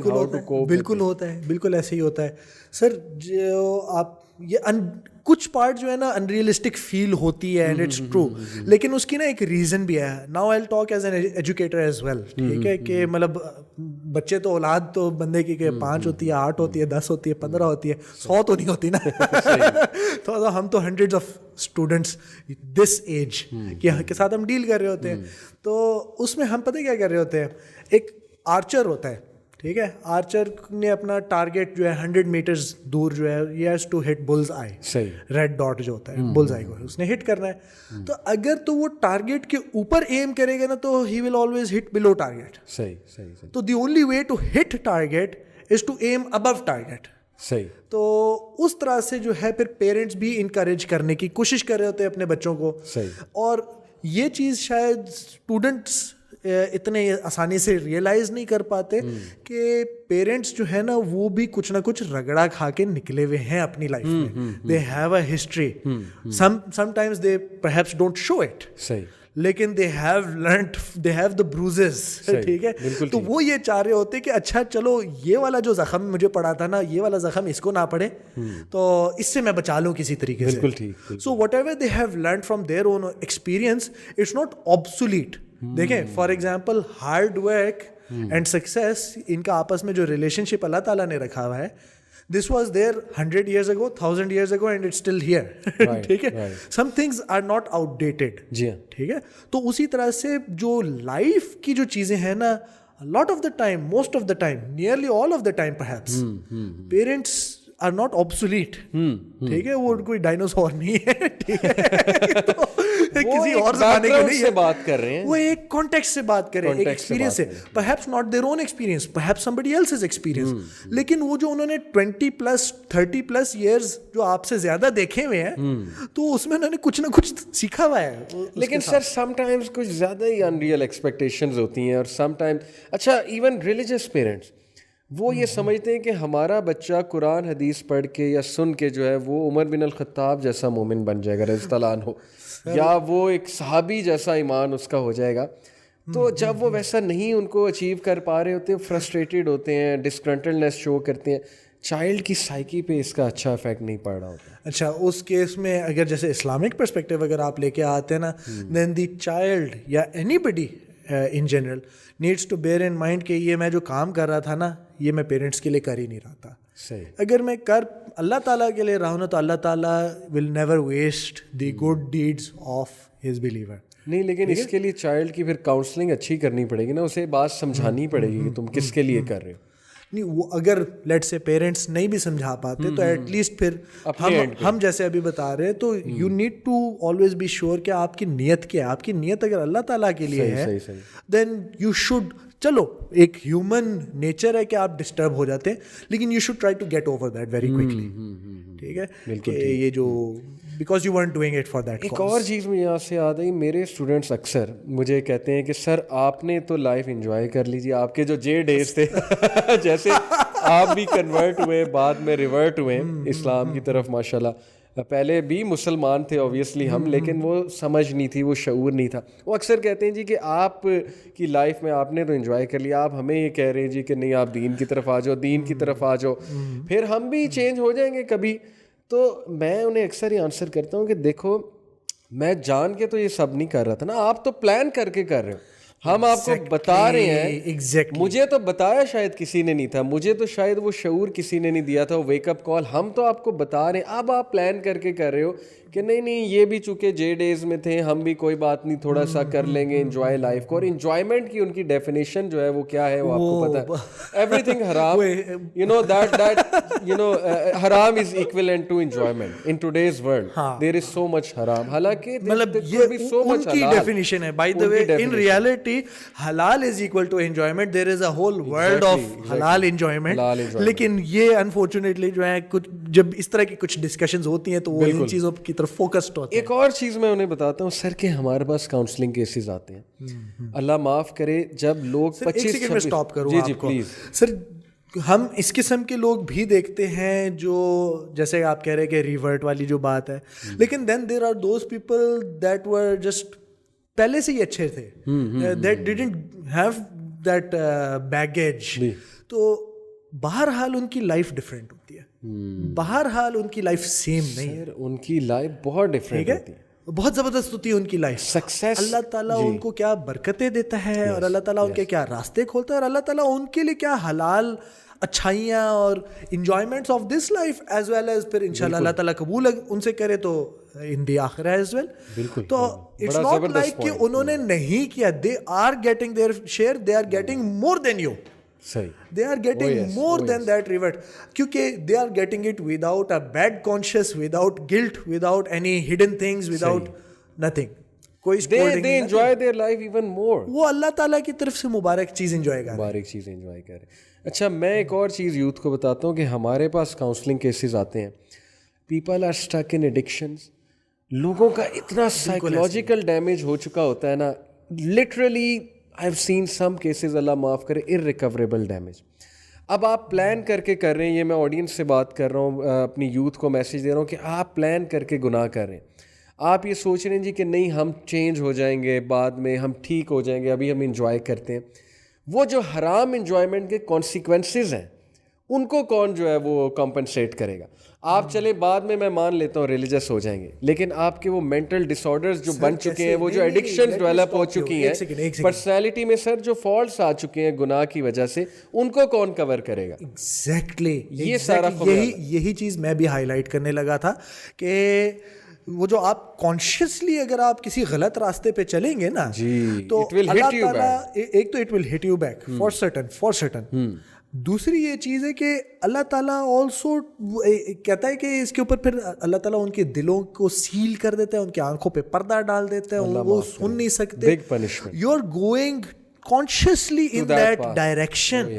بالکل ہوتا ہے, بالکل ایسے ہی ہوتا ہے سر. جو آپ یہ کچھ پارٹ جو ہے نا انریلسٹک فیل ہوتی ہے, اینڈ اٹس ٹرو, لیکن اس کی نا ایک ریزن بھی ہے. Now I will talk as an educator as well. ٹھیک ہے, کہ مطلب بچے تو اولاد تو بندے کی کہ 5 ہوتی ہے, 8 ہوتی ہے, 10 ہوتی ہے, 15 ہوتی ہے, 100 تو نہیں ہوتی نا. تو ہم تو hundred of students this age کے ساتھ ہم ڈیل کر رہے ہوتے ہیں. تو اس میں ہم پتہ کیا کر رہے ہوتے ہیں, ایک آرچر ہوتا ہے. ٹھیک ہے, آرچر نے اپنا ٹارگیٹ جو ہے 100 میٹرز دور جو ہے he has to hit bull's eye. صحیح, ریڈ ڈاٹ جو ہوتا ہے بلز آئی کو اس نے ہٹ کرنا ہے. تو اگر تو وہ ٹارگیٹ کے اوپر ایم کرے گا نا تو ہی will always hit blue target. صحیح. تو the only way to hit target is to aim above target. صحیح. تو اس طرح سے جو ہے پھر پیرنٹس بھی انکریج کرنے کی کوشش کر رہے ہوتے ہیں اپنے بچوں کو. صحیح. اور یہ چیز شاید اسٹوڈنٹس اتنے آسانی سے ریئلائز نہیں کر پاتے کہ پیرنٹس جو ہے نا وہ بھی کچھ نہ کچھ رگڑا کھا کے نکلے ہوئے ہیں اپنی لائف میں. They have a history. Sometimes they perhaps don't show it. صحیح. لیکن they have learned, they have the bruises. ٹھیک ہے, تو وہ یہ چاہ رہے ہوتے کہ اچھا چلو یہ والا جو زخم مجھے پڑا تھا نا, یہ والا زخم اس کو نہ پڑے, تو اس سے میں بچا لوں کسی طریقے سے. بالکل ٹھیک. So whatever they have learned from their own experience, it's not obsolete. دیکھیں for example hard work and success, ان کا آپس میں جو ریلیشن شپ اللہ تعالیٰ نے رکھا ہوا ہے, this was there 100 years ago, 1000 years ago, and it's still here. ٹھیک ہے, some things are not outdated. جی ہاں. ٹھیک ہے, تو اسی طرح سے جو لائف کی جو چیزیں ہیں نا, lot of the time, most of the time, nearly all of the time perhaps, parents are not obsolete. ٹھیک ہے, وہ کوئی ڈائنوسور نہیں ہے. ٹھیک ہے, کسی اور زمانے کے نہیں سے بات کر رہے ہیں, وہ ایک کانٹیکسٹ سے بات کریں, ایک ایکسپیرینس سے. perhaps not their own experience, perhaps somebody else's experience. لیکن وہ جو انہوں نے 20+ 30+ years جو آپ سے زیادہ دیکھے ہوئے ہیں, تو اس میں انہوں نے کچھ نہ کچھ سیکھا ہوا ہے. لیکن سر سم ٹائمز کچھ زیادہ ہی انریل ایکسپیکٹیشنز ہوتی ہیں, اور سم ٹائمز اچھا ایون ریلیجیس پیرنٹس وہ یہ سمجھتے ہیں کہ ہمارا بچہ قرآن حدیث پڑھ کے یا سن کے جو ہے وہ عمر بن الخطاب جیسا مومن بن جائے گا رضی اللہ عنہ, یا وہ ایک صحابی جیسا ایمان اس کا ہو جائے گا. تو جب وہ ویسا نہیں ان کو اچیو کر پا رہے ہوتے ہیں, فرسٹریٹڈ ہوتے ہیں, ڈسکنٹنٹنیس شو کرتے ہیں, چائلڈ کی سائیکی پہ اس کا اچھا افیکٹ نہیں پڑ رہا ہوتا. اچھا, اس کیس میں اگر جیسے اسلامک پرسپیکٹیو اگر آپ لے کے آتے ہیں نا, دین دی چائلڈ یا anybody in general needs to bear in mind کہ یہ میں جو کام کر رہا تھا نا, یہ میں پیرنٹس کے لیے کر ہی نہیں رہا تھا. صحیح. اگر میں کر اللہ تعالیٰ کے لیے رہا ہوں نا, تو اللہ تعالیٰ will never waste the good deeds of his believer. نہیں, لیکن اس کے لیے چائلڈ کی پھر کاؤنسلنگ اچھی کرنی پڑے گی نا, اسے بات سمجھانی پڑے گی کہ تم کس کے لیے کر رہے ہو. نہیں, وہ اگر لیٹ سے پیرنٹس نہیں بھی سمجھا پاتے تو ایٹ لیسٹ پھر ہم جیسے ابھی بتا رہے ہیں, تو you need to always be sure کہ آپ کی نیت کیا ہے. آپ کی نیت اگر اللہ تعالیٰ کے لیے ہے, دین یو شوڈ, چلو ایک ہیومن نیچر ہے کہ آپ ڈسٹرب ہو جاتے ہیں, لیکن you should try to get over that very quickly. ٹھیک ہے, کہ یہ جو because you want doing it for that. ایک اور چیز مجھے یہاں سے یاد آئی, میرے اسٹوڈنٹس اکثر مجھے کہتے ہیں کہ سر آپ نے تو لائف انجوائے کر لیجیے, آپ کے جو جے ڈیز تھے جیسے آپ بھی کنورٹ ہوئے, بعد میں ریورٹ ہوئے اسلام کی طرف ماشاء اللہ. پہلے بھی مسلمان تھے اوبیسلی ہم, لیکن وہ سمجھ نہیں تھی, وہ شعور نہیں تھا. وہ اکثر کہتے ہیں جی کہ آپ کی لائف میں آپ نے تو انجوائے کر لیا, آپ ہمیں یہ کہہ رہے ہیں جی کہ نہیں آپ دین کی طرف آ جاؤ, دین کی طرف آ جاؤ, پھر ہم بھی چینج ہو جائیں گے کبھی. تو میں انہیں اکثر یہ آنسر کرتا ہوں کہ دیکھو میں جان کے تو یہ سب نہیں کر رہا تھا نا, آپ تو پلان کر کے کر رہے ہو. ہم آپ کو بتا رہے ہیں, مجھے تو بتایا شاید کسی نے نہیں تھا, مجھے تو شاید وہ شعور کسی نے نہیں دیا تھا, وہ ویک اپ کال. ہم تو آپ کو بتا رہے ہیں, اب آپ پلان کر کے کر رہے ہو کہ نہیں نہیں یہ بھی چونکہ جے ڈیز میں تھے, ہم بھی کوئی بات نہیں تھوڑا سا کر لیں گے انجوائے لائف کو. اور انجوائمنٹ کی ان کی ڈیفینیشن جو ہے وہ کیا ہے وہ آپ کو پتہ ہے. Everything haram, you know that you know haram is equivalent to enjoyment in today's world. There is so much haram, حالانکہ مطلب یہ ان کی ڈیفینیشن ہے. By the way in reality حلال is equal to enjoyment, there is a whole world of حلال enjoyment. لیکن یہ unfortunately جو ہے کچھ جب اس طرح کی کچھ ڈسکشنز ہوتی ہیں تو وہ ان چیزوں کی فوکسڈ ہوتا ہے. ایک اور چیز میں انہیں بتاتا ہوں سر کہ ہمارے پاس کاؤنسلنگ کیسز آتے ہیں, اللہ معاف کرے جب لوگ 25 سیکنڈ میں اسٹاپ کروں جی پلیز سر, ہم اس قسم کے لوگ بھی دیکھتے ہیں جو جیسے آپ کہہ رہے کہ ریورٹ والی جو بات ہے, لیکن then there are those people that were just پہلے سے ہی اچھے تھے, that didn't have that baggage. تو بہرحال ان کی لائف ڈفرینٹ ہوتی ہے, بہرحال ان کی لائف سیم نہیں ہے, ان کی لائف بہت ڈفرینٹ ہوتی ہے, بہت زبردست ہوتی ہے ان کی لائف. سکسیس اللہ تعالیٰ ان کو کیا برکتیں دیتا ہے, اور اللہ تعالیٰ ان کے کیا راستے کھولتا ہے, اور اللہ تعالیٰ ان کے لیے کیا حلال اچھائیاں اور enjoyments of this life as well as پھر انشاءاللہ اللہ تعالیٰ قبول ان سے کرے تو in the akhirah as well. تو اٹس ناٹ لائک کہ انہوں نے نہیں کیا, they are getting their share, they are getting more than you. They are getting more than that reward, kyunki they are getting it without a bad conscience, without guilt, without any hidden things, without nothing. کوئی they enjoy their life even more. وہ اللہ تعالیٰ کی طرف سے مبارک چیز enjoy کر مبارک چیز enjoy کر رہے ہیں. اچھا میں ایک اور چیز یوتھ کو بتاتا ہوں کہ ہمارے پاس کاؤنسلنگ کیسز آتے ہیں, people are stuck in addictions, لوگوں کا اتنا سائیکولوجیکل ڈیمیج ہو چکا ہوتا ہے نا, literally I have seen some cases, Allah معاف کرے, irrecoverable ڈیمیج. اب آپ پلان کر کے کر رہے ہیں, یہ میں آڈینس سے بات کر رہا ہوں, اپنی یوتھ کو میسیج دے رہا ہوں کہ آپ پلان کر کے گناہ کر رہے ہیں. آپ یہ سوچ رہے ہیں جی کہ نہیں ہم چینج ہو جائیں گے, بعد میں ہم ٹھیک ہو جائیں گے, ابھی ہم انجوائے کرتے ہیں. وہ جو حرام انجوائمنٹ کے کانسیکوینسز ہیں ان کو کون جو ہے وہ کمپنسیٹ کرے گا؟ آپ چلیں بعد میں مان لیتا ہوں ریلیجس ہو جائیں گے, لیکن آپ کے وہ مینٹل ڈس آرڈرز جو بن چکے ہیں, وہ جو ایڈکشنز ڈیولپ ہو چکی ہیں, پرسنالٹی میں سر جو فالٹس آ چکے ہیں گناہ کی وجہ سے, ان کو کون کور کرے گا؟ ایگزیکٹلی یہ سارا یہی چیز میں بھی ہائی لائٹ کرنے لگا تھا کہ وہ جو آپ کانشیسلی اگر آپ کسی غلط راستے پہ چلیں گے نا تو اللہ تعالیٰ ایک تو it will hit you back for certain. دوسری یہ چیز ہے کہ اللہ تعالیٰ آلسو کہتا ہے کہ اس کے اوپر پھر اللہ تعالیٰ ان کے دلوں کو سیل کر دیتا ہے, ان کی آنکھوں پہ پردہ ڈال دیتا ہے, وہ سن نہیں سکتے. You are going consciously in that direction,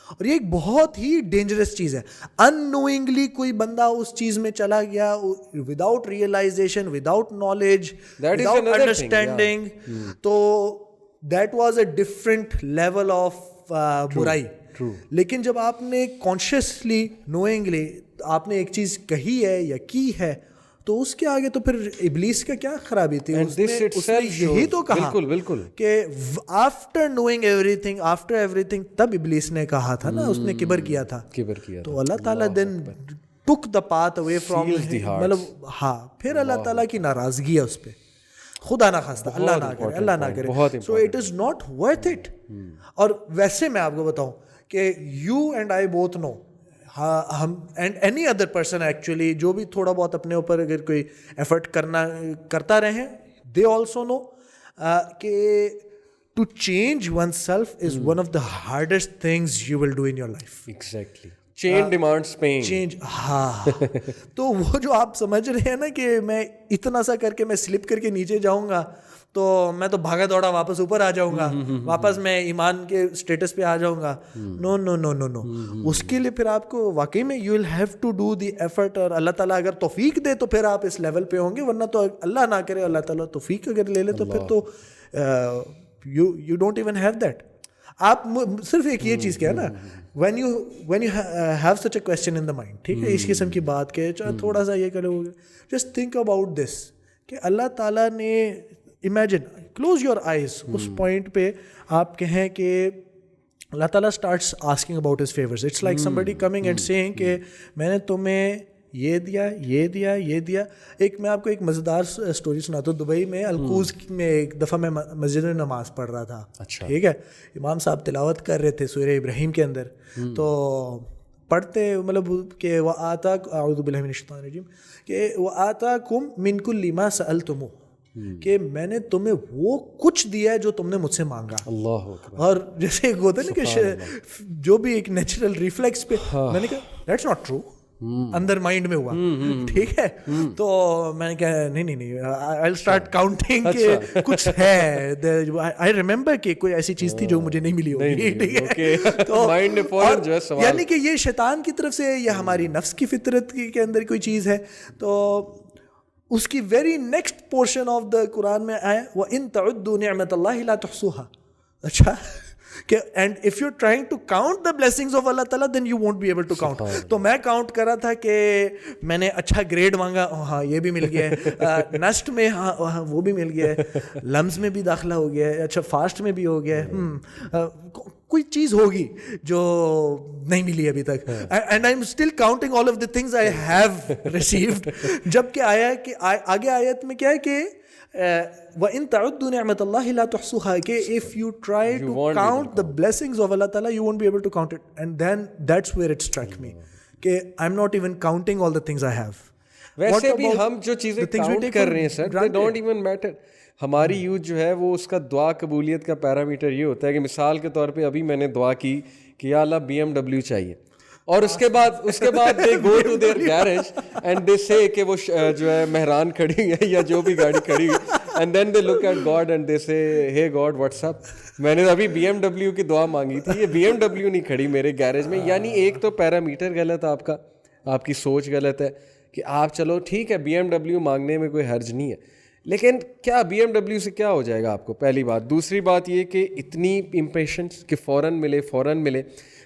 اور یہ ایک بہت ہی ڈینجرس چیز ہے. ان نوئنگلی کوئی بندہ اس چیز میں چلا گیا without realization, without knowledge, without understanding, تو that was a different level of برائی. لیکن جب آپ نے کانشیسلی نوئنگلی آپ نے ایک چیز کہی ہے یا کی ہے, تو اس کے آگے تو پھر ابلیس کا کیا خرابی تھی. اس نے یہی تو کہا کہ after knowing every thing, after every thing, تب ابلیس نے کہا تھا نا, اس نے کبر کیا تھا. تو اللہ تعالیٰ دین ٹک دا پاتھ اوے فرام, مطلب ہاں پھر اللہ تعالیٰ کی ناراضگی ہے اس پہ, خدا نہ خواستہ, اللہ نہ کرے. So it is not worth it. اور ویسے میں آپ کو بتاؤں کہ یو اینڈ آئی بوتھ نو, ہم and any other person actually جو بھی تھوڑا بہت اپنے اوپر اگر کوئی ایفرٹ کرتا رہے, دے آلسو نو کہ to change oneself is one of the hardest things you will do in your life. Exactly, change demands pain. Change, ہاں. تو وہ جو آپ سمجھ رہے ہیں نا کہ میں اتنا سا کر کے میں سلپ کر کے نیچے جاؤں گا تو میں تو بھاگا دوڑا واپس اوپر آ جاؤں گا, واپس میں ایمان کے اسٹیٹس پہ آ جاؤں گا. نو نو نو نو نو, اس کے لیے پھر آپ کو واقعی میں you will have to do the effort. اور اللہ تعالیٰ اگر توفیق دے تو پھر آپ اس لیول پہ ہوں گے, ورنہ تو اللہ نہ کرے اللہ تعالیٰ توفیق اگر لے لے تو پھر تو you don't even have that. آپ صرف ایک یہ چیز کیا نا, when you have such a question in the mind, ٹھیک ہے, اس قسم کی بات کہ تھوڑا سا یہ کرو, جسٹ تھنک اباؤٹ دس کہ اللہ تعالیٰ نے امیجن, کلوز یور آئیز, اس پوائنٹ پہ آپ کہیں کہ اللہ تعالیٰ starts asking about his favours. It's like somebody coming and saying کہ میں نے تمہیں یہ دیا, یہ دیا, یہ دیا. ایک میں آپ کو ایک مزیدار اسٹوری سناتا ہوں. دبئی میں القوز میں ایک دفعہ میں مسجد میں نماز پڑھ رہا تھا, ٹھیک ہے, امام صاحب تلاوت کر رہے تھے سورہ ابراہیم کے اندر, تو پڑھتے مطلب کہ وہ آتا, اعوذ باللہ من الشیطان الرجیم, کہ وہ آتاکم من کل ما سألتموہ, کہ میں نے تمہیں وہ کچھ دیا ہے جو تم نے مجھ سے مانگا. اللہ اکبر. اور جیسے ایک ہوتا ہے نا کہ جو بھی ایک نیچرل ریفلیکس پہ, میں نے کہا that's not true, another mind میں ہوا, ٹھیک ہے. تو میں نے کہا نہیں آئی ول اسٹارٹ کاؤنٹنگ کہ کچھ ہے, آئی ریممبر کہ کوئی ایسی چیز تھی جو مجھے نہیں ملی ہوگی, ٹھیک ہے. تو یعنی کہ یہ شیطان کی طرف سے یا ہماری نفس کی فطرت کے اندر کوئی چیز ہے. تو اس کی very next portion of the Quran میں آئے وَإِن تَعُدُّوا نِعْمَةَ اللَّهِ لَا تُحْصُوهَا. اچھا کہ and if you trying to count the blessings of Allah تعالیٰ then you won't be able to count. تو میں کاؤنٹ کر رہا تھا کہ میں نے اچھا گریڈ مانگا, ہاں یہ بھی مل گیا ہے, نسٹ میں ہاں وہ بھی مل گیا ہے, لمز میں بھی داخلہ ہو گیا ہے, اچھا فاسٹ میں بھی ہو گیا ہے, کوئی چیز ہوگی جو نہیں ملی ابھی تک, and I am still counting all of the things I have received. جب کہ آیا کہ آگے آیت میں کیا ہے کہ وَإِن تَعُدُّوا نِعْمَةَ اللَّهِ لَا تُحْصُوهَا, کہ if you try to count the blessings of Allah Ta'ala, you won't be able to count it. And then that's where it struck me کہ I'm not even counting all the things I have. ویسے بھی ہم جو چیزیں count کر رہے ہیں سر, they don't even matter. ہماری یوتھ جو ہے وہ اس کا دعا قبولیت کا پیرامیٹر یہ ہوتا ہے کہ مثال کے طور پہ ابھی میں نے دعا کی کہ یا اللہ BMW چاہیے, اور اس کے بعد they go to their garage and they say کہ وہ جو ہے مہران کھڑی ہے یا جو بھی گاڑی کھڑی ہے, and then they look at God and they say, hey God, what's up? میں نے ابھی BMW کی دعا مانگی تھی, یہ BMW نہیں کھڑی میرے گیرج میں. یعنی ایک تو پیرامیٹر غلط آپ کا, آپ کی سوچ غلط ہے کہ آپ چلو ٹھیک ہے BMW مانگنے میں کوئی حرج نہیں ہے, لیکن کیا BMW سے کیا ہو جائے گا آپ کو, پہلی بات. دوسری بات یہ کہ اتنی امپیشنس کہ فوراً ملے.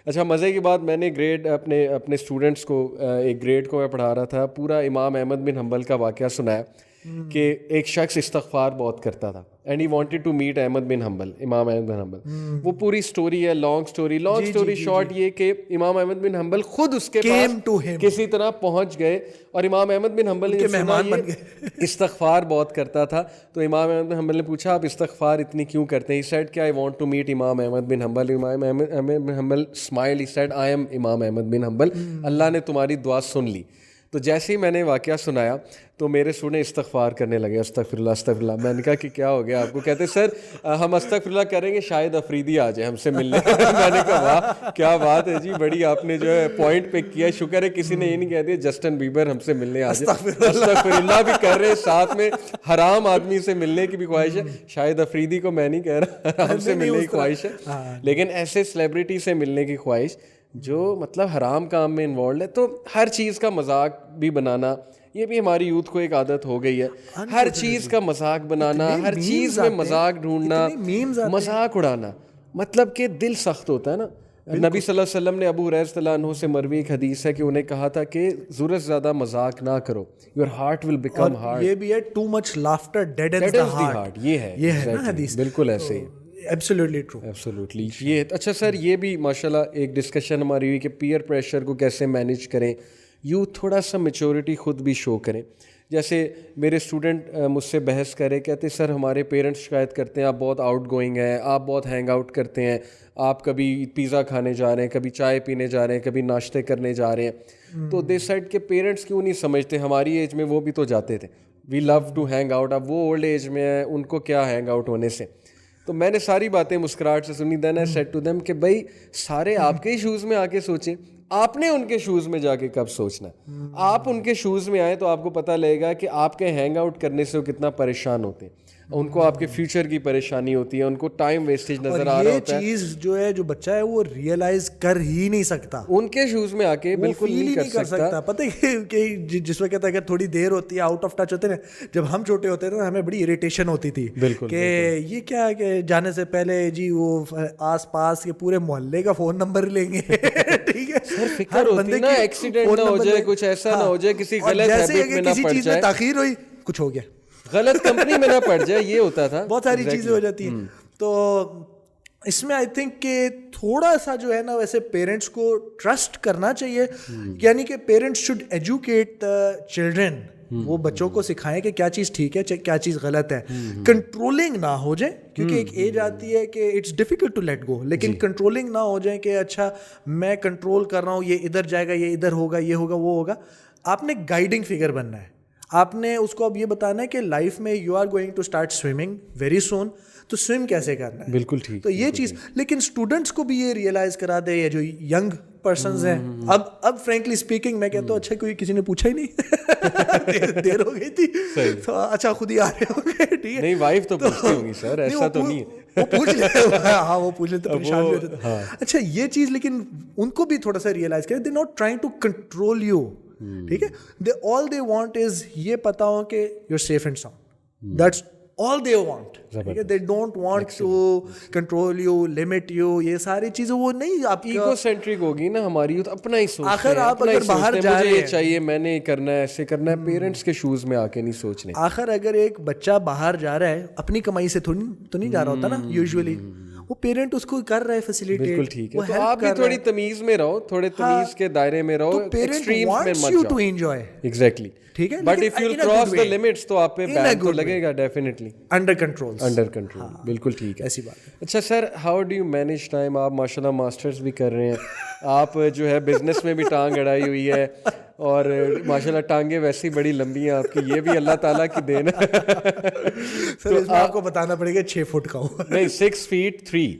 اچھا مزے کی بات, میں نے گریڈ اپنے اسٹوڈنٹس کو, ایک گریڈ کو میں پڑھا رہا تھا, پورا امام احمد بن حنبل کا واقعہ سنایا کہ ایک شخص استغفار بہت کرتا تھا, and he wanted to meet Ahmad bin Hanbal, امام احمد بن حنبل. وہ پوری اسٹوری ہے, لانگ اسٹوری شارٹ یہ کہ امام احمد بن حنبل خود اس کے پاس کسی طرح پہنچ گئے, اور امام احمد بن حنبل نے مہمان بن گئے, استغفار بہت کرتا تھا. تو امام احمد بن حنبل نے پوچھا آپ استغفار اتنی کیوں کرتے ہیں؟ He said کہ I want to meet امام احمد بن حنبل. امام احمد بن حنبل smiled, he said I am امام احمد بن حنبل, اللہ نے تمہاری دعا سن لی. تو جیسے ہی میں نے واقعہ سنایا تو میرے اسٹوڈنٹ استغفار کرنے لگے, استغفر اللہ. میں نے کہا کہ کیا ہو گیا آپ کو؟ کہتے سر ہم استغفر اللہ کریں گے شاید افریدی آ جائے ہم سے ملنے. میں نے کہا واہ کیا بات ہے جی, بڑی آپ نے جو ہے پوائنٹ پک کیا. شکر ہے کسی نے یہ نہیں کہہ دیا جسٹن بیبر ہم سے ملنے آ جائے. استغفر اللہ بھی کر رہے, ساتھ میں حرام آدمی سے ملنے کی بھی خواہش ہے. شاید افریدی کو میں نہیں کہہ رہا, ہم سے ملنے کی خواہش ہے, لیکن ایسے سیلیبریٹی سے ملنے کی خواہش جو مطلب حرام کام میں انوالوڈ ہے. تو ہر چیز کا مذاق بھی بنانا, یہ بھی ہماری یوتھ کو ایک عادت ہو گئی ہے. ہر چیز کا مذاق بنانا, ہر چیز میں مذاق ڈھونڈنا, مذاق اڑانا, مطلب کہ دل سخت ہوتا ہے نا. نبی صلی اللہ علیہ وسلم نے ابو ہریرہ رضی اللہ عنہ سے مروی ایک حدیث ہے کہ انہیں کہا تھا کہ ضرورت زیادہ مذاق نہ کرو, your heart will become hard. یہ بھی ہے too much laughter deadens the heart, یہ ہے نا حدیث, بالکل ایسے ہی. Absolutely true, absolutely. یہ اچھا سر, یہ بھی ماشاءاللہ ایک ڈسکشن ہماری ہوئی کہ پیئر پریشر کو کیسے مینیج کریں. یوتھ تھوڑا سا میچورٹی خود بھی شو کریں. جیسے میرے اسٹوڈنٹ مجھ سے بحث کرے, کہتے سر ہمارے پیرنٹس شکایت کرتے ہیں آپ بہت آؤٹ گوئنگ ہیں, آپ بہت ہینگ آؤٹ کرتے ہیں, آپ کبھی پیزا کھانے جا رہے ہیں, کبھی چائے پینے جا رہے ہیں, کبھی ناشتے کرنے جا رہے ہیں. تو دے سیڈ کہ پیرنٹس کیوں نہیں سمجھتے, ہماری ایج میں وہ بھی تو جاتے تھے, وی لو ٹو ہینگ آؤٹ. اب وہ اولڈ ایج میں ہیں, ان کو کیا ہینگ آؤٹ ہونے سے. تو میں نے ساری باتیں مسکراہٹ سے سنی. دین آئی سیڈ ٹو دیم کہ بھائی سارے آپ کے ہی شوز میں آ کے سوچیں, آپ نے ان کے شوز میں جا کے کب سوچنا ہے. آپ ان کے شوز میں آئیں تو آپ کو پتہ لگے گا کہ آپ کے ہینگ آؤٹ کرنے سے وہ کتنا پریشان ہوتے ہیں, ان کو آپ کے فیوچر کی پریشانی ہوتی ہے, ان کو ٹائم ویسٹیج نظر آ رہا ہوتا ہے. یہ چیز جو ہے جو بچہ ہے وہ ریئلائز کر ہی نہیں سکتا, ان کے شوز میں آ کے بالکل نہیں کر سکتا. پتہ ہے کہ جس وقت اگر تھوڑی دیر ہوتی ہے, آؤٹ آف ٹچ ہوتے ہیں, جب ہم چھوٹے ہوتے تھے ہمیں بڑی اریٹیشن ہوتی تھی کہ یہ کیا ہے کہ جانے سے پہلے جی وہ آس پاس کے پورے محلے کا فون نمبر لیں گے. ٹھیک ہے, فکر ہوتی نا ایکسیڈنٹ نہ ہو جائے, کچھ ایسا نہ ہو جائے, کسی غلط ہیبٹ میں نہ پڑ جائے, تاخیر ہوئی کچھ ہو گیا, غلط کمپنی میں نہ پڑ جائے, یہ ہوتا تھا. بہت ساری چیزیں ہو جاتی ہیں. تو اس میں آئی تھنک کہ تھوڑا سا جو ہے نا ویسے پیرنٹس کو ٹرسٹ کرنا چاہیے, یعنی کہ پیرنٹس شوڈ ایجوکیٹ چلڈرن, وہ بچوں کو سکھائیں کہ کیا چیز ٹھیک ہے کیا چیز غلط ہے. کنٹرولنگ نہ ہو جائیں, کیونکہ ایک ایج آتی ہے کہ it's difficult to let go, لیکن کنٹرولنگ نہ ہو جائیں کہ اچھا میں کنٹرول کر رہا ہوں, یہ ادھر جائے گا, یہ ادھر ہوگا, یہ ہوگا, وہ ہوگا. آپ نے گائیڈنگ فگر بننا ہے, آپ نے اس کو اب یہ بتانا ہے کہ لائف میں you are going to start swimming very soon, تو سوئم کیسے کرنا ہے. بالکل ٹھیک. تو یہ چیز, لیکن اسٹوڈنٹس کو بھی یہ ریئلائز کرا دے, یہ جو ینگ پرسنز ہیں, اب فرینکلی اسپیکنگ میں کہتا ہوں اچھا کوئی کسی نے پوچھا ہی نہیں, دیر ہو گئی تھی, تو اچھا خود ہی آ رہے ہوں گے. ٹھیک ہے, نہیں وائف تو پوچھتی ہوگی سر, ایسا تو نہیں ہے, وہ پوچھ لے, ہاں وہ پوچھ لے تو پریشان بھی ہو جاتا. اچھا یہ چیز, لیکن ان کو بھی تھوڑا سا ریئلائز کریں, they not trying to control you. ٹھیک ہے, آل دے وانٹ از یہ پتا ہو کہ you are safe and sound, that's all they want. They don't want to control you, limit you, یہ ساری چیزیں وہ نہیں. آپ ایگو سینٹرک ہوگی نا ہماری, تو اپنا ہی سوچتے ہیں. آخر آپ اگر باہر جا رہے ہیں, چاہیے میں نے کرنا ہے, ایسے کرنا ہے, پیرنٹس کے شوز میں آ کے نہیں سوچنے. آخر اگر ایک بچہ باہر جا رہا ہے اپنی کمائی سے تو نہیں جا رہا ہوتا نا یوزلی, وہ پیرنٹ اس کو کر رہا ہے فیسیلیٹیٹ. بالکل ٹھیک ہے, تو آپ بھی تھوڑی تمیز میں رہو, تھوڑے تمیز کے دائرے میں رہو, ایکسٹریمز میں مت جاؤ. ایگزیکٹلی, ٹھیک ہے, but if you cross the limits تو آپ پہ بین تو لگے گا ڈیفینیٹلی. انڈر کنٹرول, بالکل ٹھیک ہے, ایسی بات ہے. اچھا sir, how do you manage time? آپ ماشاء اللہ ماسٹرز بھی کر رہے ہیں, آپ جو ہے بزنس میں بھی ٹانگ اڑائی ہوئی ہے, اور ماشاء اللہ ٹانگیں ویسے ہی بڑی لمبی ہیں آپ کی, یہ بھی اللہ تعالیٰ کی دین ہے. سر اس میں آپ کو بتانا پڑے گا 6 فٹ کا ہوں, نہیں 6 feet 3,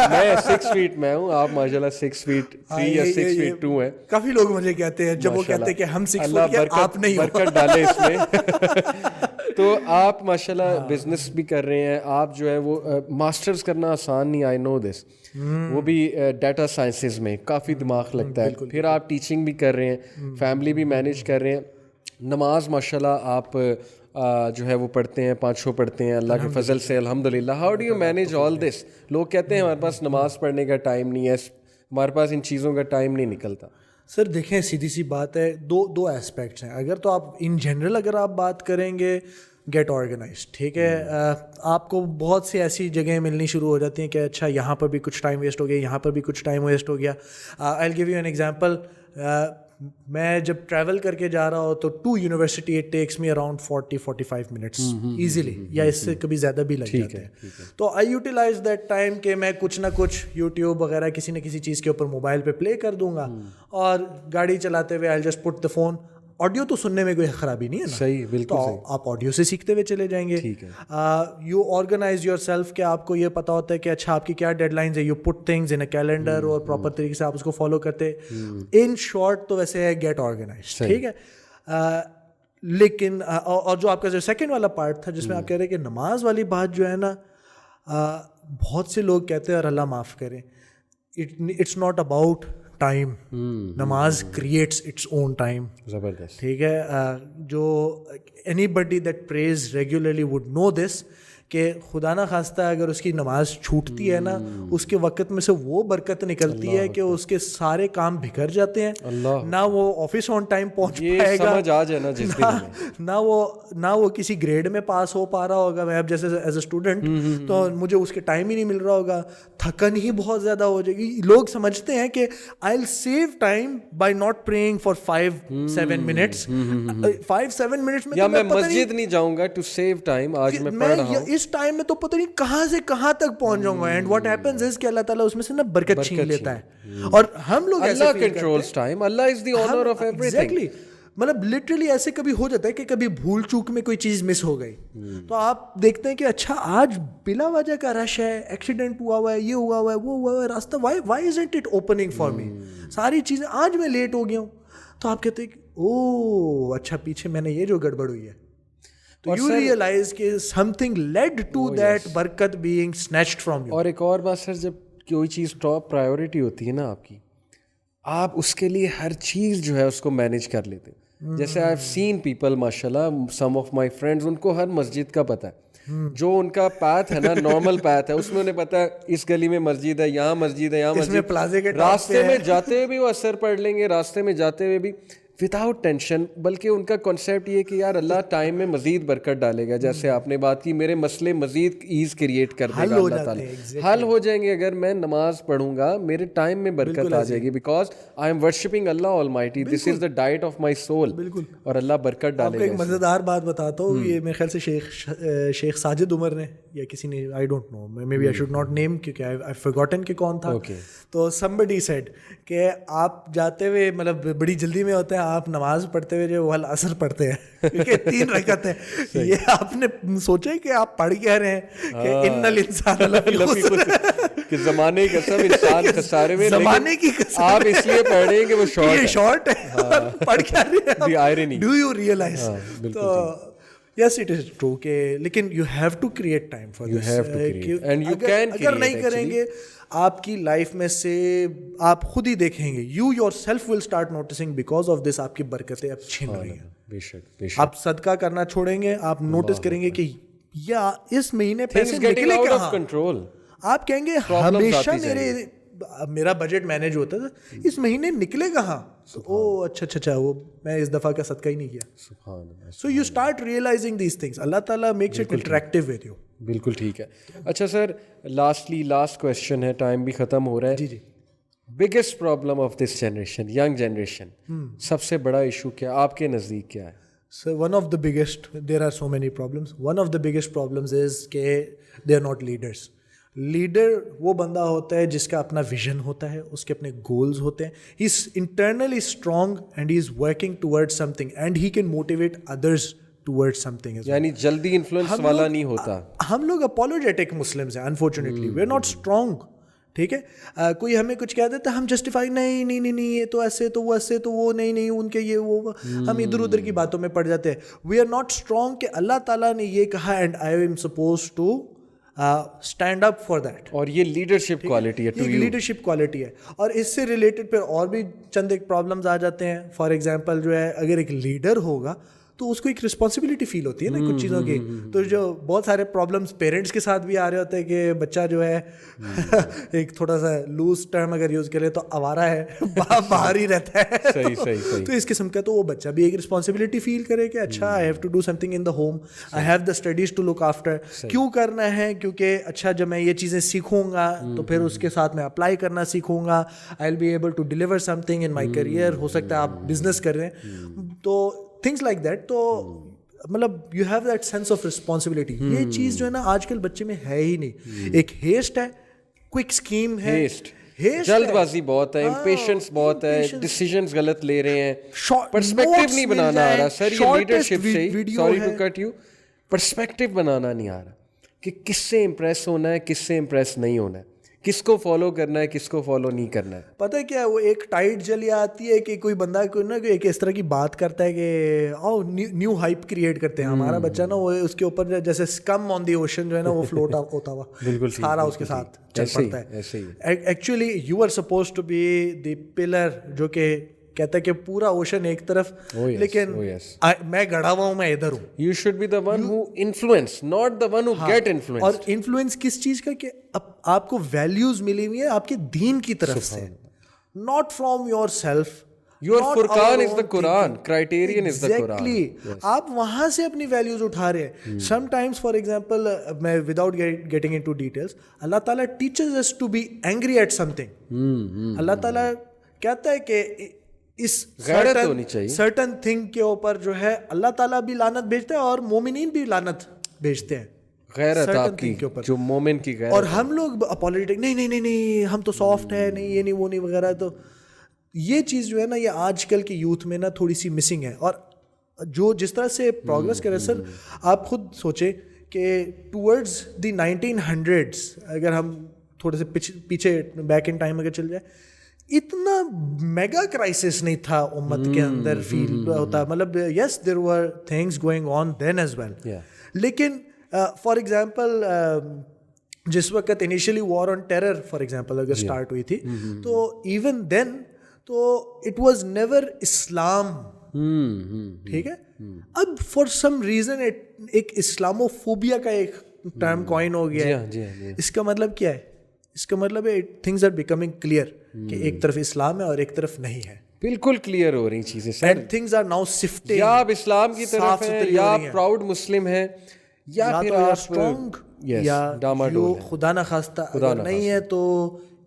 میں 6 feet میں ہوں, آپ ماشاء اللہ 6 feet 3 یا 6 feet 2 ہیں. کافی لوگ مجھے کہتے ہیں جب وہ کہتے ہیں کہ ہم 6 فٹ کے, آپ نہیں, برکت ڈالے اس میں. تو آپ ماشاءاللہ بزنس بھی کر رہے ہیں, آپ جو ہے وہ ماسٹرز کرنا آسان نہیں, آئی نو دس, وہ بھی ڈیٹا سائنسز میں کافی دماغ لگتا ہے, پھر آپ ٹیچنگ بھی کر رہے ہیں, فیملی بھی مینیج کر رہے ہیں, نماز ماشاءاللہ آپ جو ہے وہ پڑھتے ہیں, 5 پڑھتے ہیں اللہ کے فضل سے الحمدللہ. ہاؤ ڈو یو مینیج آل دس؟ لوگ کہتے ہیں ہمارے پاس نماز پڑھنے کا ٹائم نہیں ہے, ہمارے پاس ان چیزوں کا ٹائم نہیں نکلتا. سر دیکھیں سیدھی سی بات ہے, دو ایسپیکٹس ہیں. اگر تو آپ ان جنرل اگر آپ بات کریں گے, گیٹ آرگنائزڈ, ٹھیک ہے, آپ کو بہت سی ایسی جگہیں ملنی شروع ہو جاتی ہیں کہ اچھا یہاں پر بھی کچھ ٹائم ویسٹ ہو گیا, یہاں پر بھی کچھ ٹائم ویسٹ ہو گیا. I will give you an example. میں جب ٹریول کر کے جا رہا ہوں تو to university it takes me around 40-45 minutes easily, یا اس سے کبھی زیادہ بھی لگ جاتے ہیں. تو آئی یوٹیلائز دیٹ ٹائم کہ میں کچھ نہ کچھ یوٹیوب وغیرہ کسی نہ کسی چیز کے اوپر موبائل پہ پلے کر دوں گا, اور گاڑی چلاتے ہوئے I just put the phone. Audio تو سننے میں کوئی خرابی نہیں ہے نا, صحیح, بالکل صحیح. آپ آڈیو سے سیکھتے ہوئے چلے جائیں گے. یو آرگنائز یور سیلف, کہ آپ کو یہ پتا ہوتا ہے کہ اچھا آپ کی کیا ڈیڈ لائنز ہے, you put things in a calendar, اور پراپر طریقے سے آپ اس کو فالو کرتے. ان شارٹ تو ویسے ہے گیٹ آرگنائز, ٹھیک ہے. لیکن اور جو آپ کا جو سیکنڈ والا پارٹ تھا جس میں آپ کہہ رہے ہیں کہ نماز والی بات جو ہے نا, بہت سے لوگ کہتے ہیں, اور اللہ معاف کرے, اٹس ناٹ اباؤٹ ٹائم. نماز کریٹس اٹس اون ٹائم. زبردست, ٹھیک ہے. جو anybody that prays regularly would know this, کہ خدا نہ خواستہ اگر اس کی نماز چھوٹتی ہے نا, اس کے وقت میں سے وہ برکت نکلتی ہے کہ اس کے سارے کام بکھر جاتے ہیں. نہ وہ آفس آن ٹائم پہنچ پائے گا, نہ وہ کسی گریڈ میں پاس ہو پا رہا ہوگا. میں اب جیسے ایز اے اسٹوڈنٹ تو مجھے اس کے ٹائم ہی نہیں مل رہا ہوگا, تھکن ہی بہت زیادہ ہو جائے گی. لوگ سمجھتے ہیں کہ I will save time by not praying for 5-7 minutes. 5-7 minutes میں میں مسجد نہیں جاؤں گا ٹو سیو ٹائم, آج میں پڑھ رہا ہوں, اس ٹائم میں تو پتہ نہیں کہاں سے کہاں تک پہنچ جاؤں گا. اینڈ واٹ ہیپنز از کہ اللہ تعالیٰ اس میں سے نا برکت چھین لیتا ہے. اور ہم لوگ ایسے Allah controls time, Allah is the owner of everything. مطلب لٹرلی ایسے کبھی ہو جاتا ہے کہ کبھی بھول چوک میں کوئی چیز مس ہو گئی, تو آپ دیکھتے ہیں کہ اچھا آج بلا وجہ کا رش ہے, ایکسیڈنٹ ہوا ہے, یہ ہوا ہوا ہے, وہ ہوا ہوا ہے, راستہ why isn't it opening for me, ساری چیزیں, آج میں لیٹ ہو گیا ہوں. تو آپ کہتے ہیں کہ او اچھا پیچھے میں نے یہ جو گڑبڑ ہوئی ہے, تو یو ریئلائز کہ something led to that برکت being snatched from you. اور ایک اور بات سر, جب کوئی چیز ٹاپ پرائیورٹی ہوتی ہے نا آپ کی, آپ اس کے لیے ہر چیز جو ہے اس کو مینیج کر لیتے. جیسے آئی ہیو سین پیپل ماشاءاللہ, سم آف مائی فرینڈز, ان کو ہر مسجد کا پتہ ہے, جو ان کا پاتھ ہے نا نارمل پاتھ ہے, اس میں انہیں پتا ہے اس گلی میں مسجد ہے, یہاں مسجد ہے, یہاں مسجد, راستے میں جاتے ہوئے بھی وہ اثر پڑھ لیں گے, راستے میں جاتے ہوئے بھی وداؤٹ ٹینشن. بلکہ ان کا کانسیپٹ یہ کہ یار اللہ ٹائم میں مزید برکت ڈالے گا. جیسے آپ نے بات کی, میرے مسئلے مزید ایز کریٹ کر دے گا اللہ تعالیٰ, حل ہو جائیں گے اگر میں نماز پڑھوں گا, میرے ٹائم میں برکت آ جائے گی, because I am worshipping Allah Almighty, this is the diet of my civil. بالکل, اور اللہ برکت ڈالے گا. ایک مزیدار بات بتاتا ہوں, یہ میرے خیال سے شیخ ساجد عمر نے یا کسی نے, I don't know, maybe I should not name کیونکہ آئی ہیو فارگوٹن کہ کون تھا. تو somebody said کہ آپ جاتے ہوئے مطلب بڑی جلدی میں ہوتے ہیں, آپ نماز پڑھتے ہوئے جو وہ العصر پڑھتے ہیں کیونکہ 3 رکعت ہیں, یہ آپ نے سوچا ہے کہ آپ پڑھ کیا رہے ہیں کہ ان الانسان لفی خسر, کہ زمانے کی قسم انسان خسارے میں, زمانے کی قسم آپ اس لیے پڑھ رہے ہیں کہ وہ شارٹ ہے, پڑھ کیا رہے ہیں, ڈو یو ریئلائز. تو یس اٹ از ٹرو کہ لیکن you have to create time for this, اگر نہیں کریں گے آپ کی لائف میں سے آپ خود ہی دیکھیں گے, you your self will start noticing because of this آپ کی برکتیں اب چھن رہی ہیں. بے شک, آپ صدقہ کرنا چھوڑیں گے, آپ نوٹس کریں گے کہ یا اس مہینے پیسے نکلے کہاں. آپ کہیں گے ہمیشہ میرا بجٹ مینیج ہوتا تھا, اس مہینے نکلے کہاں, او اچھا وہ میں اس دفعہ کا صدقہ ہی نہیں کیا. So you start realizing these things. Allah تعالیٰ makes it interactive with you. بالکل ٹھیک ہے. اچھا سر, لاسٹ کویشچن ہے, ٹائم بھی ختم ہو رہا ہے. جی. Biggest problem of this generation, young generation, سب سے بڑا ایشو کیا آپ کے نزدیک کیا ہے؟ Sir one of the biggest, there are so many problems, one of the biggest problems is کہ they are not leaders. Leader وہ بندہ ہوتا ہے جس کا اپنا ویژن ہوتا ہے, اس کے اپنے گولز ہوتے ہیں, he is internally strong and he is working toward something and he can motivate others toward something. یعنی جلدی انفلوئنس والا نہیں ہوتا. ہم لوگ اپولوجیٹک مسلمز ہیں, unfortunately we are not strong. ٹھیک ہے. کوئی ہمیں کچھ کہہ دیتا ہے ہم جسٹیفائی نہیں یہ تو ایسے تو وہ ایسے تو وہ نہیں ان کے یہ وہ ہم ادھر ادھر کی باتوں میں پڑ جاتے ہیں. وی آر ناٹ اسٹرانگ کہ اللہ تعالیٰ نے یہ کہا and I am supposed to stand up for that. اور یہ لیڈرشپ کوالٹی ہے, لیڈرشپ کوالٹی ہے. اور اس سے ریلیٹڈ پھر اور بھی چند ایک پرابلمز آ جاتے ہیں. فار ایگزامپل جو ہے اگر ایک لیڈر ہوگا تو اس کو ایک رسپانسبلٹی فیل ہوتی ہے نا کچھ چیزوں کی. تو جو بہت سارے پرابلمس پیرنٹس کے ساتھ بھی آ رہے ہوتے ہیں کہ بچہ جو ہے ایک تھوڑا سا لوز ٹرم اگر یوز کرے تو آوارہ ہے, باہر ہی رہتا ہے. تو اس قسم کا تو وہ بچہ بھی ایک رسپانسبلٹی فیل کرے کہ اچھا I have to do something in the home, I have the studies to look after. کیوں کرنا ہے؟ کیونکہ اچھا جب میں یہ چیزیں سیکھوں گا تو پھر اس کے ساتھ میں اپلائی کرنا سیکھوں گا. I will be able to deliver something in my career. ہو سکتا ہے آپ بزنس کر رہے ہیں تو تھنگس لائک دیٹ. تو مطلب you have that sense of responsibility. یہ چیز جو ہے نا آج کل بچے میں ہے ہی نہیں. ایک ہیسٹ ہے, کوئک اسکیم ہے, جلد بازی بہت ہے, امپیشنس بہت ہے, ڈیسیژنز غلط لے رہے ہیں, پرسپیکٹیو نہیں بنانا آ رہا. سر یہ لیڈرشپ سے, sorry to cut you, perspective بنانا نہیں آ رہا کہ کس سے امپریس ہونا ہے, کس سے امپریس نہیں ہونا ہے, کس کو فالو کرنا ہے, کس کو فالو نہیں کرنا ہے. پتہ کیا ہے وہ ایک ٹائٹ چلی آتی ہے کہ کوئی بندہ کوئی نا ایک اس طرح کی بات کرتا ہے کہ نیو ہائپ کریٹ کرتے ہیں. ہمارا بچہ نا وہ اس کے اوپر جیسے اسکم آن دی اوشن جو ہے نا وہ فلوٹ ہوتا ہوا بالکل سارا اس کے ساتھ چل پڑتا ہے. Actually you are supposed to be the pillar جو کہ کہتا ہے کہ پورا اوشن ایک طرف, لیکن میں گڑا ہوا ہوں, میں ادھر ہوں. You should be the one who influence, not the one who get influence. اور انفلوئنس کس چیز کا کہ آپ کو ویلیوز ملی ہوئی ہے آپ کے دین کی طرف سے, not from your self. Your Furqan is the Quran, criterion is the Quran. Exactly. آپ وہاں سے اپنی ویلیوز اٹھا رہے ہیں. سم ٹائمس فار ایگزامپل میں وداؤٹ گیٹنگ انٹو ڈیٹیلس, اللہ تعالیٰ teaches us to be angry at something. اللہ تعالیٰ کہتا ہے کہ اس سرٹن تھنگ کے اوپر جو ہے اللہ تعالیٰ بھی لعنت بھیجتا ہے اور مومنین بھی لعنت بھیجتے ہیں. غیرت آپ کی جو مومن کی غیرت. اور ہم لوگ اپولوجیٹک نہیں ہم تو سافٹ ہے, نہیں یہ نہیں وہ نہیں وغیرہ. تو یہ چیز جو ہے نا یہ آج کل کے یوتھ میں نا تھوڑی سی مسنگ ہے. اور جو جس طرح سے پروگرس کرے سر, آپ خود سوچیں کہ ٹورڈز دی 1900s اگر ہم تھوڑے سے پیچھے بیک ان ٹائم اگر چل جائے, اتنا میگا کرائسس نہیں تھا امت کے اندر فیل ہوتا. مطلب yes there were things going on then as well, لیکن فار ایگزامپل جس وقت initially war on terror for example اگر اسٹارٹ ہوئی تھی تو ایون دین تو اٹ واز نیور اسلام. ٹھیک ہے, اب فار سم ریزن ایک اسلامو فوبیا کا ایک ٹرم کوائن ہو گیا ہے. اس کا مطلب کیا ہے؟ اس کا مطلب ہے تھنگز آر بیکمنگ کلیئر کہ ایک طرف اسلام ہے اور ایک طرف نہیں ہے. بالکل کلیئر ہو رہی چیزیں sir. And things are now shifting. یا آپ اسلام کی طرف ہیں, یا آپ پراؤڈ مسلم ہیں, یا پھر آپ اسٹرانگ, یا خدا نہ خواستہ اگر نہیں ہے تو